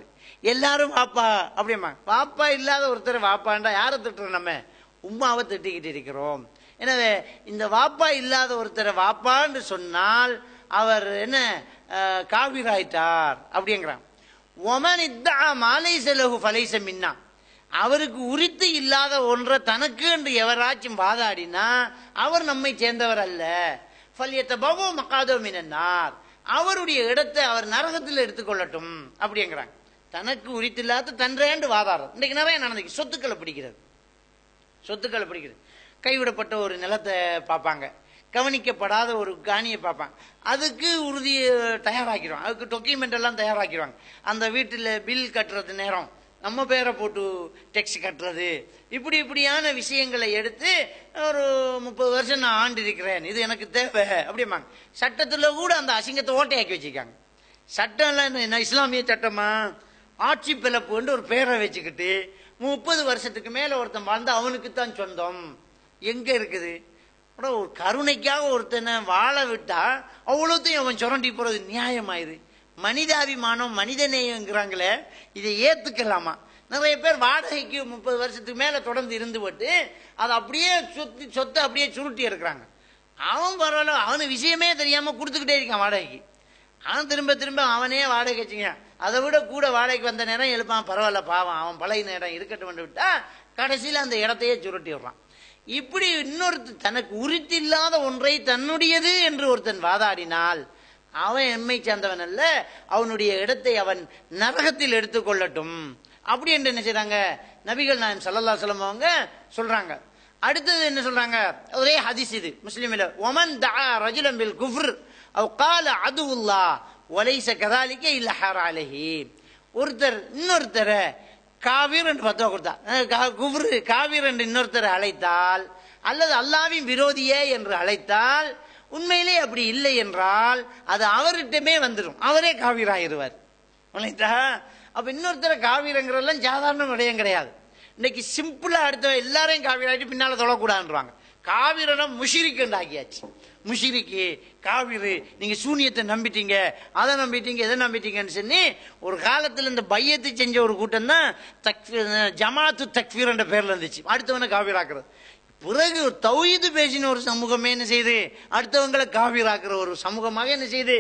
எல்லாரும் பாப்பா அப்படிம்பாங்க. பாப்பா இல்லாத ஒருத்தர் வாப்பாண்டா யாரை திட்டுறோம், நம்ம உம்மாவை திட்டிக்கிட்டு இருக்கிறோம். எனவே இந்த வாப்பா இல்லாத ஒருத்தரை வாப்பான்னு சொன்னால் அவர் என்ன காபிராயிட்டார் அப்படிங்கிறான். ஒமன் இத்தா மாலைஸ லஹு ஃபலைஸ மின்னா, அவருக்கு உரித்து இல்லாத ஒன்றை தனக்கு என்று எவராச்சும் வாதாடினா அவர் நம்மை சேர்ந்தவர் அல்ல. ஃபல்யத்தபவு மகாதோ மினன்னார், அவருடைய இடத்தை அவர் நரகத்தில் எடுத்துக்கொள்ளட்டும் அப்படிங்கிறாங்க. தனக்கு உரித்தில்லாத தன்றேண்டு வாதாடுறது இன்னைக்கு நிறைய நடந்துக்கு. சொத்துக்களை பிடிக்கிறது, சொத்துக்களை பிடிக்கிறது, கைவிடப்பட்ட ஒரு நிலத்தை பார்ப்பாங்க, கவனிக்கப்படாத ஒரு காணியை பார்ப்பாங்க, அதுக்கு உறுதியை தயாராக்கிடுவாங்க, அதுக்கு டாக்குமெண்ட் எல்லாம் தயாராக்கிடுவாங்க. அந்த வீட்டில் பில் கட்டுறது நேரம் நம்ம பேரை போட்டு டெக்ஸ் கட்டுறது, இப்படியான விஷயங்களை எடுத்து ஒரு 30 வருஷம் நான் ஆண்டு இருக்கிறேன், இது எனக்கு தேவை அப்படிம்பாங்க. சட்டத்தில் கூட அந்த அசிங்கத்தை ஓட்டையாக்கி வச்சுக்காங்க. சட்டம்லாம் என்ன இஸ்லாமிய சட்டமா, ஆட்சி பிளப்புன்னு ஒரு பேரை வச்சுக்கிட்டு 30 வருஷத்துக்கு மேல ஒருத்தன் வாழ்ந்து அவனுக்கு தான் சொந்தம் எங்க இருக்குது? ஒரு கருணைக்காக ஒருத்தனை வாழ விட்டா அவ்வளோத்தையும் அவன் சுரண்டி போறது நியாயமாயிரு? மனிதாபிமானம் மனிதநேயங்கிறாங்களே, இதை ஏத்துக்கலாமா? நிறைய பேர் வாடகைக்கு 30 வருஷத்துக்கு மேல தொடர்ந்து இருந்து போட்டு அதை அப்படியே சொத்தை அப்படியே சுருட்டி எடுக்கிறாங்க. அவன் பரவாயில்ல, அவனு விஷயமே தெரியாம கொடுத்துக்கிட்டே இருக்கான் வாடகைக்கு. அவன் திரும்ப அவனே வாடகை வச்சுங்க, அதை விட கூட வாடகைக்கு வந்த நேரம் எழுப்பான், பரவாயில்ல பாவம் அவன் பழைய நேரம் இருக்கட்டும் விட்டா கடைசியில் அந்த இடத்தையே சுருட்டி விடுறான். இப்படி இன்னொருத்தன் தனக்கு உரித்தில்லாத ஒன்றை தன்னுடையது என்று ஒருத்தன் வாதாடினால் அவன் எம்மை சேர்ந்தவன் அல்ல, அவனுடைய இடத்தை அவன் நரகத்தில் எடுத்துக்கொள்ளட்டும் அப்படி என்று என்ன செய்றாங்க நபிகள் நாயகம் ஸல்லல்லாஹு அலைஹி வஸல்லம் அவங்க சொல்றாங்க. அடுத்தது என்ன சொல்றாங்க, ஒரே ஹதீஸ் இது முஸ்லிமில், ஒமன் தஆ ரஜுலன் பில் குஃப்ர் அவ் கால அதுவுல்லாஹ் வலைஸ கதாலிக இல்ல ஹர அலைஹி, ஒருத்தர் இன்னொருத்தரை காவிர் என்று பத்துவா கொடுத்தா, குஃப்ரு காவிர் என்று இன்னொருத்தரை அழைத்தால் அல்லது அல்லாஹ்வின் விரோதியே என்று அழைத்தால், உண்மையிலே அப்படி இல்லை என்றால் அது அவர்கிட்டமே வந்துடும், அவரே காவிராயிருவார். அப்ப இன்னொருத்தரை காவிரங்கிறதெல்லாம் சாதாரண விடயம் கிடையாது. இன்னைக்கு சிம்பிளா அடுத்த எல்லாரையும் காவிராயிட்டு பின்னால தொழக்கூடாதுன்றாங்க. காவிரனை முஷிரிக்கு ஆக்கியாச்சு. முஷிரிக்கு காவிரு, நீங்க சூனியத்தை நம்பிட்டீங்க, அதை நம்பிட்டீங்க, எதை நம்பிட்டீங்கன்னு சொல்லி ஒரு காலத்தில் இந்த பையத்தை செஞ்ச ஒரு கூட்டம் தான் ஜமாத்து தக்ஃபீர் என்ற பேர்ல இருந்துச்சு. அடுத்தவனை காவிராக்குறது. பிறகு ஒரு தௌஹீது பேசின ஒரு சமூகமே என்ன செய்யுது, அடுத்தவங்களை காவிராக்குற ஒரு சமூகமாக என்ன செய்யுது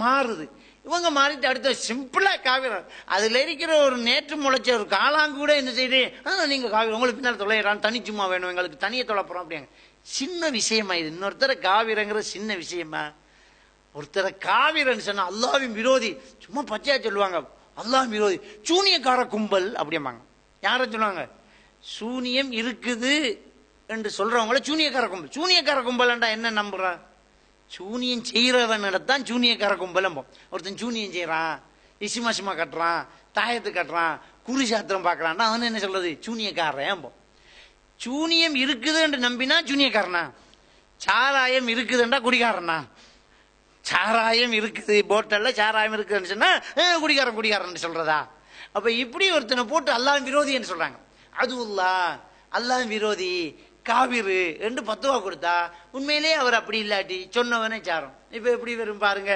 மாறுது. இவங்க மாறிட்டு அடுத்த சிம்பிளா காவிர, அதுல இருக்கிற ஒரு நேற்று முளைச்ச ஒரு காளாங்கு கூட என்ன செய்யுது, நீங்க காவிர உங்களுக்கு பின்னால் தொலைறான், தனிச்சுமா வேணும், எங்களுக்கு தனியை தொலைப்போறோம் அப்படிங்க. சின்ன விஷயமா இது? இன்னொருத்தர காவிரங்கிற சின்ன விஷயமா? ஒருத்தர காவிரன்னு சொன்னா அல்லாஹ்வின் விரோதி, சும்மா பச்சையா சொல்லுவாங்க அல்லாஹ்வின் விரோதி, சூனியக்கார கும்பல் அப்படிம்பாங்க. யார சொல்லுவாங்க? சூனியம் இருக்குது என்று சொல்றவங்கள சூனியக்கார கும்பல். சூனியக்கார கும்பல்ண்டா என்ன நம்புறா? சூனியம் செய்யறவனிடத்தான் சூனியக்கார கும்பல். ஒருத்தன் சூனியம் செய்யறான், இசிமாசிமா கட்டுறான், தாயத்து கட்டுறான், குறி சாத்திரம் பாக்குறான்டா, அவன் என்ன சொல்றது? சூனியக்காரன். சூனியம் இருக்குது என்று நம்பினா சூனியக்காரனா? சாராயம் இருக்குதுன்றா குடிகாரனா? சாராயம் இருக்குது போட்டல்ல, சாராயம் இருக்குதுன்னு சொன்னா குடிகாரன் குடிகாரன் சொல்றதா? அப்ப இப்படி ஒருத்தனை போட்டு அல்லாஹ்வின் விரோதி என்று சொல்றாங்க. அதுவுல்லா அல்லாஹ்வின் விரோதி காவிரு என்று பத்துவா கொடுத்தா உண்மையிலேயே அவர் அப்படி இல்லாட்டி சொன்னவனே சாரம். இப்ப எப்படி வரும் பாருங்க.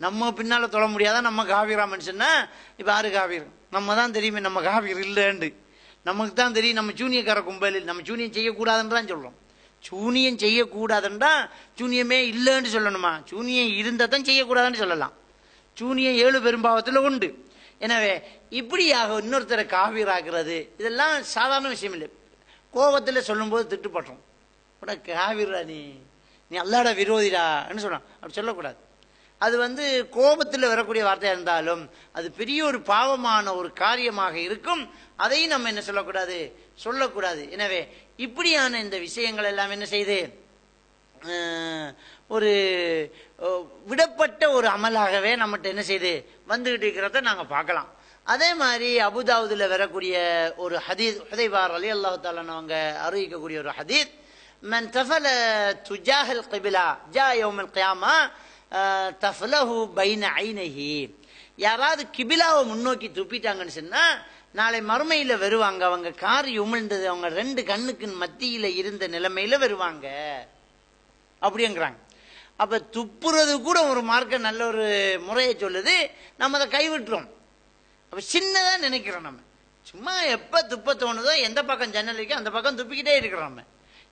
நம்ம பின்னால தொழ முடியாதா நம்ம காவிரா மனுஷன்னா? இப்ப யாரு காவிர்? நம்ம தான் தெரியுமே நம்ம காவிர் இல்லைன்னு. நமக்கு தான் தெரியும் நம்ம சூனியக்கார கும்பல், நம்ம சூனியம் செய்யக்கூடாதுன்றான் சொல்றோம். சூனியம் செய்யக்கூடாதுன்றா சூனியமே இல்லைன்னு சொல்லணுமா? சூனியம் இருந்தா தான் செய்யக்கூடாதுன்னு சொல்லலாம். சூனியம் 7 பெரும்பாவத்துல உண்டு. எனவே இப்படியாக இன்னொருத்தரை காவிராகிறது இதெல்லாம் சாதாரண விஷயம் இல்லை. கோபத்தில் சொல்லும் போது திட்டுப்பட்டோம், காவிரா நீ அல்லாஹ்வோட விரோதிடான்னு சொல்றான். அப்படி சொல்லக்கூடாது. அது கோபத்தில் வரக்கூடிய வார்த்தையா இருந்தாலும் அது பெரிய ஒரு பாவமான ஒரு காரியமாக இருக்கும். அதையும் நம்ம என்ன சொல்லக்கூடாது, சொல்லக்கூடாது. எனவே இப்படியான இந்த விஷயங்கள் எல்லாம் என்ன செய்து ஒரு விடப்பட்ட ஒரு அமலாகவே நம்மகிட்ட என்ன செய்து வந்துகிட்டு இருக்கிறத நாங்க பார்க்கலாம். அதே மாதிரி அபுதாவுதுல வரக்கூடிய ஒரு ஹதீஸ், ஹுதைபா ரலியல்லாஹு தஆலா அவங்க அறிவிக்கக்கூடிய ஒரு ஹதீஸ், மன் தஃபல துஜாஹல் கிபிலா ஜா யௌமல் கியாமா தஃலஹு பைன ஐனைஹி. யாராவது கிபிலாவை முன்னோக்கி துப்பிட்டாங்கன்னு சொன்னா நாளை மறுமையில வருவாங்க, அவங்க காரி உமிழ்ந்தது அவங்க 2 கண்ணுக்கு மத்தியில இருந்த நிலைமையில வருவாங்க அப்படிங்கிறாங்க. அப்ப துப்புறது கூட ஒரு மார்க்க நல்ல ஒரு முறையை சொல்லுது. நம்ம அதை கைவிட்டுறோம். அப்ப சின்னதா நினைக்கிறோம். நம்ம சும்மா எப்ப துப்ப தோணுதோ எந்த பக்கம் ஜன்னல் இருக்கோ அந்த பக்கம் துப்பிக்கிட்டே இருக்கிறோம். நம்ம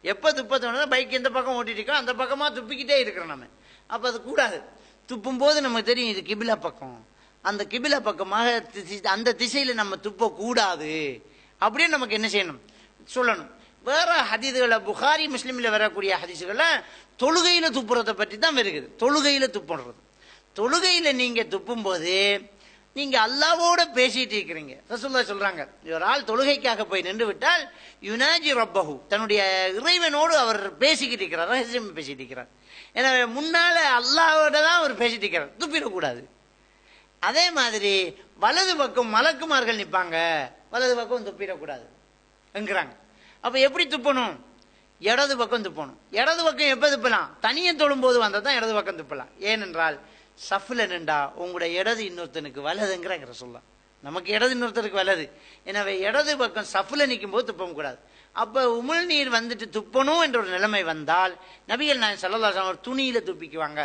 எப்ப துப்ப தோணுதோ பைக் எந்த பக்கம் ஓட்டிட்டு இருக்கோம் அந்த பக்கமா துப்பிக்கிட்டே இருக்கிறோம். நம்ம அப்ப அது கூடாது. துப்பும் போது நமக்கு தெரியும் இது கிபிலா பக்கம், அந்த கிபிலா பக்கமாக அந்த திசையில நம்ம துப்ப கூடாது அப்படின்னு நமக்கு என்ன செய்யணும், சொல்லணும். வேற ஹதீதுகளை புகாரி முஸ்லிம்ல வரக்கூடிய ஹதீசுகளை தொழுகையில துப்புறதை பற்றி தான் வருகிறது. தொழுகையில துப்புறது, தொழுகையில நீங்க துப்பும் போது நீங்க அல்லாஹ்வோட பேசிட்டு இருக்கிறீங்க. ரசூலுல்லாஹ் சொல்றாங்க, ஒரு ஆள் தொழுகைக்காக போய் நின்று விட்டால் யுனாஜி ரப்பஹு, தன்னுடைய இறைவனோடு அவர் பேசிக்கிட்டு இருக்கிறார், ரகசியம் பேசிட்டு இருக்கிறார். எனவே முன்னால அல்லாஹ்வோட தான் அவர் பேசிட்டு இருக்கிறார், துப்பிடக்கூடாது. அதே மாதிரி வலது பக்கம் மலக்குமார்கள் நிற்பாங்க, வலது பக்கம் துப்பிடக்கூடாது என்கிறாங்க. அப்ப எப்படி துப்பணும்? இடது பக்கம் துப்பணும். இடது பக்கம் எப்ப துப்பலாம்? தனியை தொழும் போது வந்தா தான் இடது பக்கம் துப்பலாம். ஏனென்றால் சஃப்ல நின்றா உங்களுடைய இடது இன்னொருத்தனுக்கு வலதுங்கிறாங்க ரசூலுல்லாஹ். நமக்கு இடது இன்னொருத்தருக்கு வலது. எனவே இடது பக்கம் சஃப்ல நிற்கும் போது துப்ப கூடாது. அப்ப உமிழ் நீர் வந்துட்டு துப்பணும் என்ற ஒரு நிலைமை வந்தால் நபிகள் நாயகம் ஸல்லல்லாஹு அலைஹி வஸல்லம் துணியில துப்பிக்குவாங்க.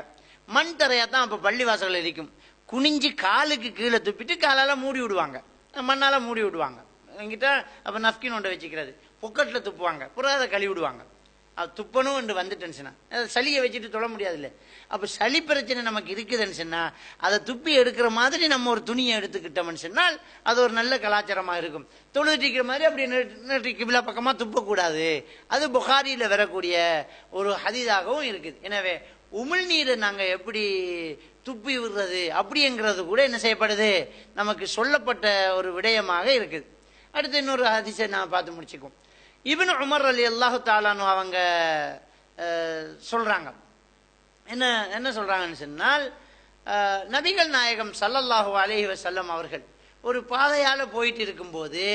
மண் தரையா தான் அப்ப பள்ளிவாசல்கள் இருக்கும். குனிஞ்சு காலுக்கு கீழே துப்பிட்டு காலால மூடி விடுவாங்க, மண்ணால மூடி விடுவாங்க. என்கிட்ட அப்ப நப்கின் ஒன்றை வச்சுக்கிறது, பொக்கெட்ல துப்புவாங்க, புறம் அதை கழுவி விடுவாங்க. அது துப்பணும் என்று வந்துட்டேன்னு சொன்னா சளியை வச்சுட்டு தொட முடியாது இல்லை. அப்ப சளி பிரச்சனை நமக்கு இருக்குதுன்னு சொன்னா அதை துப்பி எடுக்கிற மாதிரி நம்ம ஒரு துணியை எடுத்துக்கிட்டோம்னு சொன்னால் அது ஒரு நல்ல கலாச்சாரமா இருக்கும். தொழுதிக்கிற மாதிரி அப்படி கிபிலா பக்கமா துப்பக்கூடாது. அது புகாரியில வரக்கூடிய ஒரு ஹதீஸாகவும் இருக்குது. எனவே உமிழ்நீரை நாங்க எப்படி துப்பி விடுறது அப்படிங்கிறது கூட என்ன செய்யப்படுது, நமக்கு சொல்லப்பட்ட ஒரு விடயமாக இருக்குது. அடுத்து இன்னொரு ஹதீஸை நான் பார்த்து முடிச்சுக்குவோம். இப்னு உமர் ரலியல்லாஹு தஆலா அன்ஹு அவங்க சொல்றாங்க, என்ன சொல்றாங்கன்னு சொன்னால், நபிகள் நாயகம் ஸல்லல்லாஹு அலைஹி வஸல்லம் அவர்கள் ஒரு பாதையால போயிட்டு இருக்கும்போது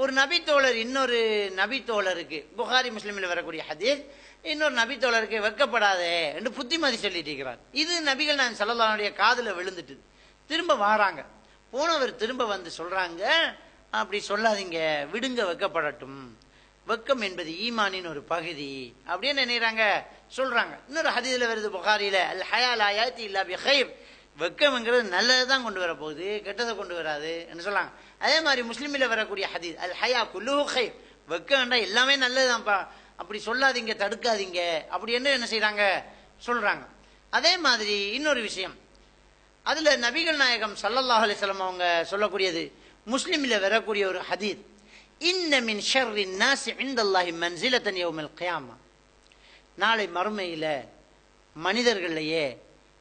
ஒரு நபித்தோழர் இன்னொரு நபித்தோழருக்கு, புகாரி முஸ்லிமில் வரக்கூடிய ஹதீஸ், இன்னொரு நபித்தோழருக்கு வெக்கப்படாதே என்று புத்திமதி சொல்லிட்டு இருக்கிறார். இது நபிகள் நாயகம் ஸல்லல்லாஹு அலைஹி காதுல விழுந்துட்டு திரும்ப வாராங்க. போனவர் திரும்ப வந்து சொல்றாங்க, அப்படி சொல்லாதீங்க, விடுங்க, வெக்கப்படட்டும். வெக்கம் என்பது ஈமானின் ஒரு பகுதி அப்படின்னு நினைக்கிறாங்க, சொல்றாங்க. இன்னொரு ஹதீஸ்ல வருது புகாரில, அல் ஹயா லா யாத்தி இல்லா பி கைர், வெக்கம்ங்கிறது நல்லதுதான் கொண்டு வர போகுது, கெட்டதை கொண்டு வராது என்ன சொல்றாங்க. அதே மாதிரி முஸ்லிமில வரக்கூடிய ஹதீஸ், அல் ஹயா குல்லுஹு கைர், வெக்கம் வேண்டாம் எல்லாமே நல்லதுதான்ப்பா, அப்படி சொல்லாதீங்க தடுக்காதீங்க அப்படி என்ன செய்யறாங்க சொல்றாங்க. அதே மாதிரி இன்னொரு விஷயம், அதுல நபிகள் நாயகம் ஸல்லல்லாஹு அலைஹி வஸல்லம் அவங்க சொல்லக்கூடியது, முஸ்லிமில வரக்கூடிய ஒரு ஹதீஸ், இன்ன மின் ஷர்ரின் நாஸி இன்தல்லாஹி மன்ஸிலத்தன் யௌமல் கியாமா, நாளை மறுமையில மனிதர்களையே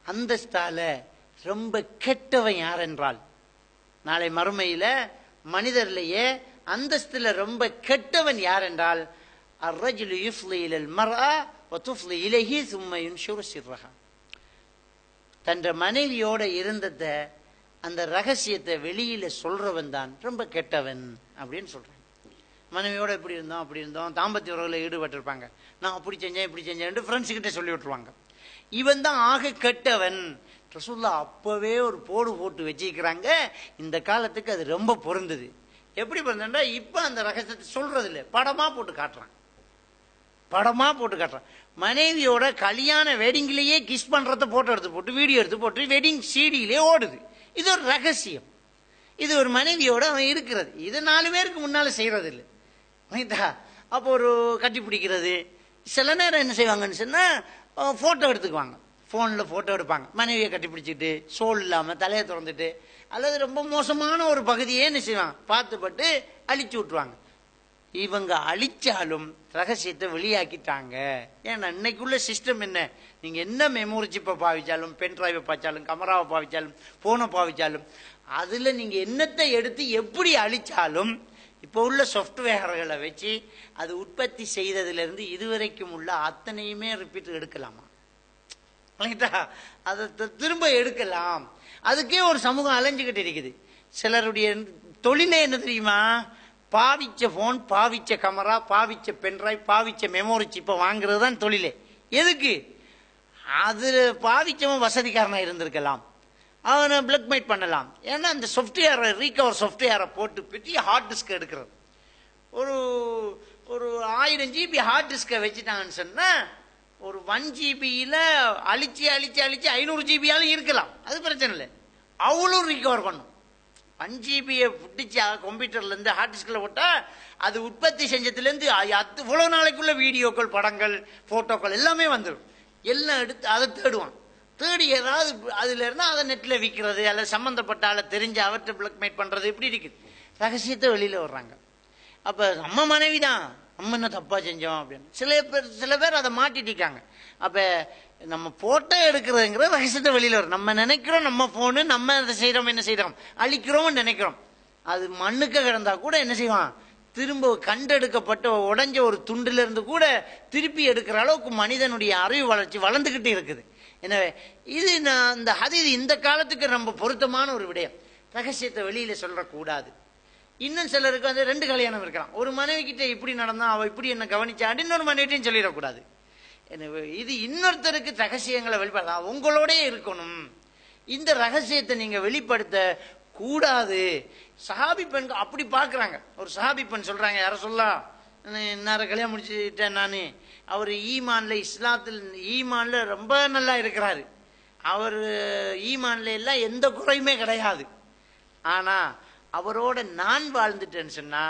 அந்தஸ்தால ரொம்ப கெட்டவன் யார் என்றால், நாளை மறுமையில மனிதர்லையே அந்தஸ்துல ரொம்ப கெட்டவன் யார் என்றால், அர்ரஜுலு யுஃப்லி இலல் மர்ஆ வ துஃப்லி இலைஹி ثم ينشر سرها, தன்ற மனைவியோட இருந்தத அந்த ரகசியத்தை வெளியில சொல்றவன் தான் ரொம்ப கெட்டவன் அப்படின்னு சொல்றாங்க. மனைவியோட இப்படி இருந்தோம் அப்படி இருந்தோம், தாம்பத்திய உறவுல ஈடுபட்டிருப்பாங்க, நான் அப்படி செஞ்சேன் இப்படி செஞ்சேன் ஃப்ரெண்ட்ஸ் கிட்ட சொல்லி விட்டுருவாங்க, இவன் தான் ஆக கெட்டவன். ரசூலுல்லாஹ் அப்பவே ஒரு போடு போட்டு வச்சிருக்கிறாங்க. இந்த காலத்துக்கு அது ரொம்ப பொருந்தது. எப்படி பொருந்தா, இப்ப அந்த ரகசியத்தை சொல்றது இல்லை, படமா போட்டு காட்டுறான், படமா போட்டு காட்டுறான். மனைவியோட கல்யாண வெட்டிங்லயே கிஸ் பண்றத போட்டோ எடுத்து போட்டு வீடியோ எடுத்து போட்டு வெட்டிங் சீடியிலே ஓடுது. இது ஒரு ரகசியம், இது ஒரு மனைவியோட அவன் இருக்கிறது, இது 4 பேருக்கு முன்னால செய்யறது இல்லை. அப்போ ஒரு கட்டி பிடிக்கிறது, சில நேரம் என்ன செய்வாங்கன்னு சொன்னா போட்டோ எடுத்துக்குவாங்க, போன்ல போட்டோ எடுப்பாங்க, மனைவியை கட்டி பிடிச்சிட்டு சோல் இல்லாம தலையை திறந்துட்டு, அல்லது ரொம்ப மோசமான ஒரு பகுதியே என்ன செய்வாங்க பார்த்துப்பட்டு அழிச்சு விட்டுருவாங்க. இவங்க அழிச்சாலும் ரகசியத்தை வெளியாக்கிட்டாங்க. ஏன்னா இன்னைக்குள்ள சிஸ்டம் என்ன, நீங்க என்ன மெமோரி சிப்பை பாவிச்சாலும், பென் டிரைவை பாய்ச்சாலும், கமராவை பாவிச்சாலும், போனை பாவிச்சாலும், அதுல நீங்க என்னத்தை எடுத்து எப்படி அழிச்சாலும் இப்போ உள்ள சாஃப்ட்வேர்களை வச்சு அது உற்பத்தி செய்ததுல இருந்து இதுவரைக்கும் உள்ள அத்தனையுமே ரிப்பீட் எடுக்கலாமா, அதை திரும்ப எடுக்கலாம். அதுக்கே ஒரு சமூகம் அலைஞ்சுக்கிட்டு இருக்குது. சிலருடைய தொழிலே என்ன தெரியுமா, பாவிச்ச போன், பாவிச்ச கமரா, பாவிச்ச பென்ட்ரைவ், பாவிச்ச மெமோரி சிப்பை வாங்குறது தான் தொழிலே. எதுக்கு? அது பாவிச்சவன் வசதிக்காரனா இருந்திருக்கலாம், அவனை பிளாக்மெயில் பண்ணலாம். ஏன்னா அந்த சாஃப்ட்வேரை ரீகவர் சாஃப்ட்வேரை போட்டு பெரிய ஹார்ட் டிஸ்க் எடுக்கிறது, ஒரு 1000 GB ஹார்ட் டிஸ்கை வச்சுட்டாங்கன்னு சொன்னா ஒரு 1 GB அழிச்சு அழிச்சு அழிச்சு 500 GB இருக்கலாம், அது பிரச்சனை இல்லை. அவ்வளோ ரீகவர் பண்ணும். 1 GB பிடிச்சி கம்ப்யூட்டர்ல இருந்து ஹார்ட் டிஸ்கில் போட்டா அது உற்பத்தி செஞ்சதுல இருந்து இவ்வளவு நாளைக்குள்ள வீடியோக்கள், படங்கள், போட்டோக்கள் எல்லாமே வந்துடும். எல்லாம் எடுத்து அதை தேடுவான், தேடி ஏதாவது அதுல இருந்தா அதை நெட்ல விற்கிறது, அல்லது சம்பந்தப்பட்ட ஆளை தெரிஞ்சு அவர்கிட்ட பிளாக்மெயில் பண்றது, இப்படி இருக்குது. ரகசியத்தை வெளியில வர்றாங்க. அப்ப நம்ம மனைவி தான், நம்ம என்ன தப்பா செஞ்சோம் அப்படின்னு சில பேர் அதை மாட்டிட்டிருக்காங்க. அப்ப நம்ம போட்டோ எடுக்கிறதுங்கிற ரகசியத்தை வெளியில வரும். நம்ம நினைக்கிறோம் நம்ம போனு, நம்ம அதை செய்யறோம், என்ன செய்யறோம், அழிக்கிறோம் நினைக்கிறோம். அது மண்ணுக்கு கிடந்தா கூட என்ன செய்வான், திரும்ப கண்டெடுக்கப்பட்ட உடைஞ்ச ஒரு துண்டுல இருந்து கூட திருப்பி எடுக்கிற அளவுக்கு மனிதனுடைய அறிவு வளர்ச்சி வளர்ந்துகிட்டு இருக்குது. எனவே இது இந்த ஹதீஸ் இந்த காலத்துக்கு ரொம்ப பொருத்தமான ஒரு விடயம். ரகசியத்தை வெளியில சொல்ற கூடாது. இன்னும் சிலருக்கு வந்து 2 கல்யாணம் இருக்கலாம். ஒரு மனைவி கிட்ட இப்படி நடந்தா, அவ இப்படி என்ன கவனிச்சா, இன்னொரு மனைவிட்டையும் சொல்லிடக்கூடாது. எனவே இது இன்னொருத்தருக்கு ரகசியங்களை வெளிப்படுத்த உங்களோட இருக்கணும். இந்த ரகசியத்தை நீங்க வெளிப்படுத்த கூடாது. சஹாபி பெண்கள் அப்படி பாக்குறாங்க. ஒரு சஹாபி பெண் சொல்றாங்க, யார சொல்லலாம், இன்னார கல்யாணம் முடிச்சுட்டேன் நானு, அவர் ஈமான்ல, இஸ்லாத்தில் ஈமான்ல ரொம்ப நல்லா இருக்கிறாரு, அவர் ஈமான்ல எல்லாம் எந்த குறையுமே கிடையாது, ஆனா அவரோட நான் வாழ்ந்துட்டேன்னு சொன்னா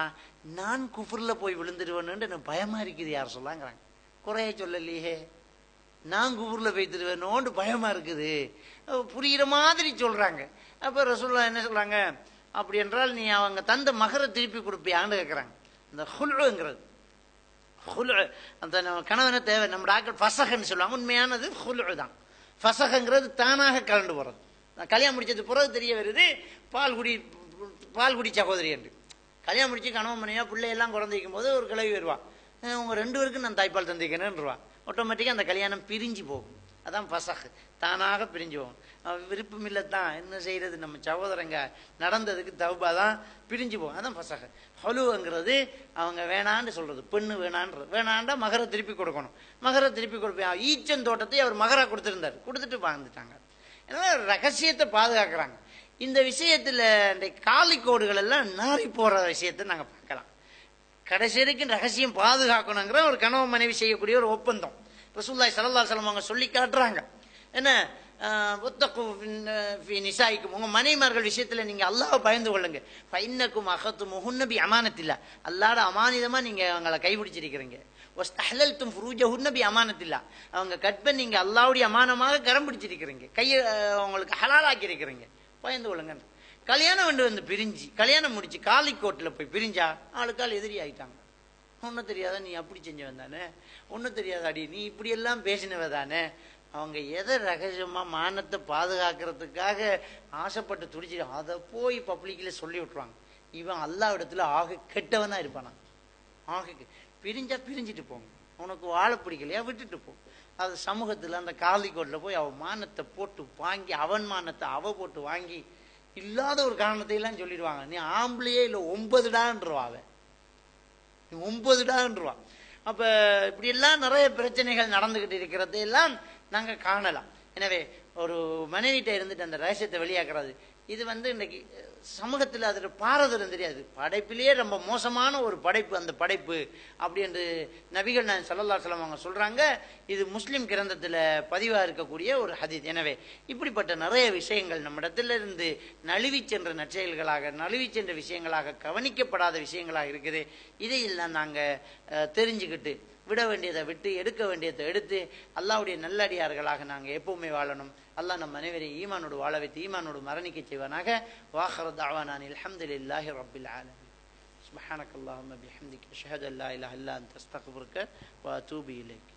நான் குஃப்ர்ல போய் விழுந்துடுவேன்னு எனக்கு பயமா இருக்குது. யார் சொல்லாங்கிறாங்க. குறைய சொல்லலையே, நான் குஃப்ர்ல போய்த்துடுவேனோன்னு பயமா இருக்குது, புரியுற மாதிரி சொல்றாங்க. அப்ப ரசூலுல்லாஹ் என்ன சொல்றாங்க, அப்படி என்றால் நீ அவங்க தந்த மகரை திருப்பி கொடுப்பியான்னு கேட்கறாங்க. இந்த ஹுல்ங்கிறது, அந்த கணவனை தேவை நம்ம டாக்டர் ஃபசகன்னு சொல்லுவாங்க, உண்மையானது ஹுல் தான். ஃபசகங்கிறது தானாக கலந்து போறது. கல்யாணம் முடிச்சது பிறகு தெரிய வருது பால்குடி சகோதரி என்று. கல்யாணம் முடிச்சு கணவன் மனைவியா பிள்ளையெல்லாம் குழந்தைக்கும் போது ஒரு கிளவி வருவா, உங்க 2 பேருக்கும் நான் தாய்ப்பால் தந்திக்கிறேன்னுவா. ஆட்டோமேட்டிக்கா அந்த கல்யாணம் பிரிஞ்சு போகும். அதான் ஃபசக், தானாக பிரிஞ்சு போகும். விருப்பம் இல்லத்தான், என்ன செய்யறது, நம்ம சகோதரங்க நடந்ததுக்கு தௌபா தான் பிரிஞ்சு போகும். அதான் ஃபசக். ஹலுங்கிறது அவங்க வேணான்னு சொல்றது, பெண்ணு வேணான்றது. வேணாண்டா மகரை திருப்பி கொடுக்கணும். மகரை திருப்பி கொடுப்பேன். ஈச்சன் தோட்டத்தை அவர் மகரா கொடுத்திருந்தார், கொடுத்துட்டு வாழ்ந்துட்டாங்க. எனவே ரகசியத்தை பாதுகாக்கிறாங்க. இந்த விஷயத்துல இந்த காலிக்கோடுகள் எல்லாம் நாரி போற விஷயத்தை நாங்க பார்க்கலாம். கடைசி வரைக்கும் ரகசியம் பாதுகாக்கணுங்கிற ஒரு கணவன் மனைவி செய்யக்கூடிய ஒரு ஒப்பந்தம் ரசூலுல்லாஹி ஸல்லல்லாஹு அலைஹி வஸல்லம் அவங்க சொல்லி காட்டுறாங்க. என்ன நிசாய்க்கும் உங்க மனைவிமார்கள் விஷயத்துல நீங்க அல்லாஹ் பயந்து கொள்ளுங்க. பைன்னக்கும் அகத்து முஹுன்னபி அமானத்தில்லா, அல்லாஹ்ட அமானிதமா நீங்க அவங்களை கைபிடிச்சிருக்கிறீங்க. வஸ்தஹலல்தும் ஃபுரூஜஹுன்னபி அமானத்தில்லா, அவங்க கற்பை நீங்க அல்லாஹ்வுடைய அமானமாக கரம் பிடிச்சிருக்கிறீங்க, கையை அவங்களுக்கு ஹலாலாக்கி இருக்கிறீங்க, பயந்து கொள்ளுங்க. கல்யாணம் வந்து பிரிஞ்சு கல்யாணம் முடிச்சு காலிக்கோட்டில் போய் பிரிஞ்சா ஆளுக்கால் எதிரி ஆயிட்டாங்க. ஒன்றும் தெரியாத நீ அப்படி செஞ்சவன் தானே, ஒன்றும் தெரியாத அடி நீ இப்படி எல்லாம் பேசினவ தானே. அவங்க எதை ரகசியமா மானத்தை பாதுகாக்கிறதுக்காக ஆசைப்பட்டு துடிச்சு அதை போய் பப்ளிக்ல சொல்லி விட்டுருவாங்க. இவன் அல்லாஹ் இடத்துல ஆக கெட்டவனா இருப்பானா. ஆக பிரிஞ்சா பிரிஞ்சுட்டு போங்க, உனக்கு வாழ பிடிக்கலையா விட்டுட்டு போ. அது சமூகத்துல அந்த காலிக்கோட்டில் போய் அவன் மானத்தை போட்டு வாங்கி, அவன் மானத்தை அவ போட்டு வாங்கி இல்லாத ஒரு காரணத்தை எல்லாம் சொல்லிடுவாங்க. நீ ஆம்பளையே இல்லை 9டான்றவா, அவன் 9டான்றவா. அப்ப இப்படி எல்லாம் நிறைய பிரச்சனைகள் நடந்துகிட்டு இருக்கிறது எல்லாம் நாங்க காணலாம். எனவே ஒரு மனைவிட்ட இருந்துட்டு அந்த ரகசியத்தை வெளியாக்குறது இது இன்னைக்கு சமூகத்தில் அதோட பாரதூரம் தெரியாது. படைப்பிலேயே ரொம்ப மோசமான ஒரு படைப்பு அந்த படைப்பு அப்படி என்று நபிகள் நாயகம் ஸல்லல்லாஹு அலைஹி வஸல்லம் அவங்க சொல்றாங்க. இது முஸ்லிம் கிரந்தத்துல பதிவா இருக்கக்கூடிய ஒரு ஹதீஸ். எனவே இப்படிப்பட்ட நிறைய விஷயங்கள் நம்மிடத்திலிருந்து நழுவி சென்ற நற்செயல்களாக, நழுவி சென்ற விஷயங்களாக, கவனிக்கப்படாத விஷயங்களாக இருக்குது. இதையெல்லாம் நாங்க தெரிஞ்சுக்கிட்டு விட வேண்டியதை விட்டு எடுக்க வேண்டியதை எடுத்து அல்லாஹ்வுடைய நல்லடியார்களாக நாங்கள் எப்பவுமே வாழணும். அல்லாஹ் நம் அனைவரையும் ஈமானோடு வாழ வைத்து ஈமானோடு மரணிக்க செய்வானாக. வாஹிரு தஅவானா அல்ஹம்துலில்லாஹி ரப்பில் ஆலமீன். சுப்ஹானக்கல்லாஹும்ம பிஹம்திக அஷ்ஹது அல்லா இலாஹா இல்லா அன்த அஸ்தக்ஃபிருக வ அதூபு இலைக்.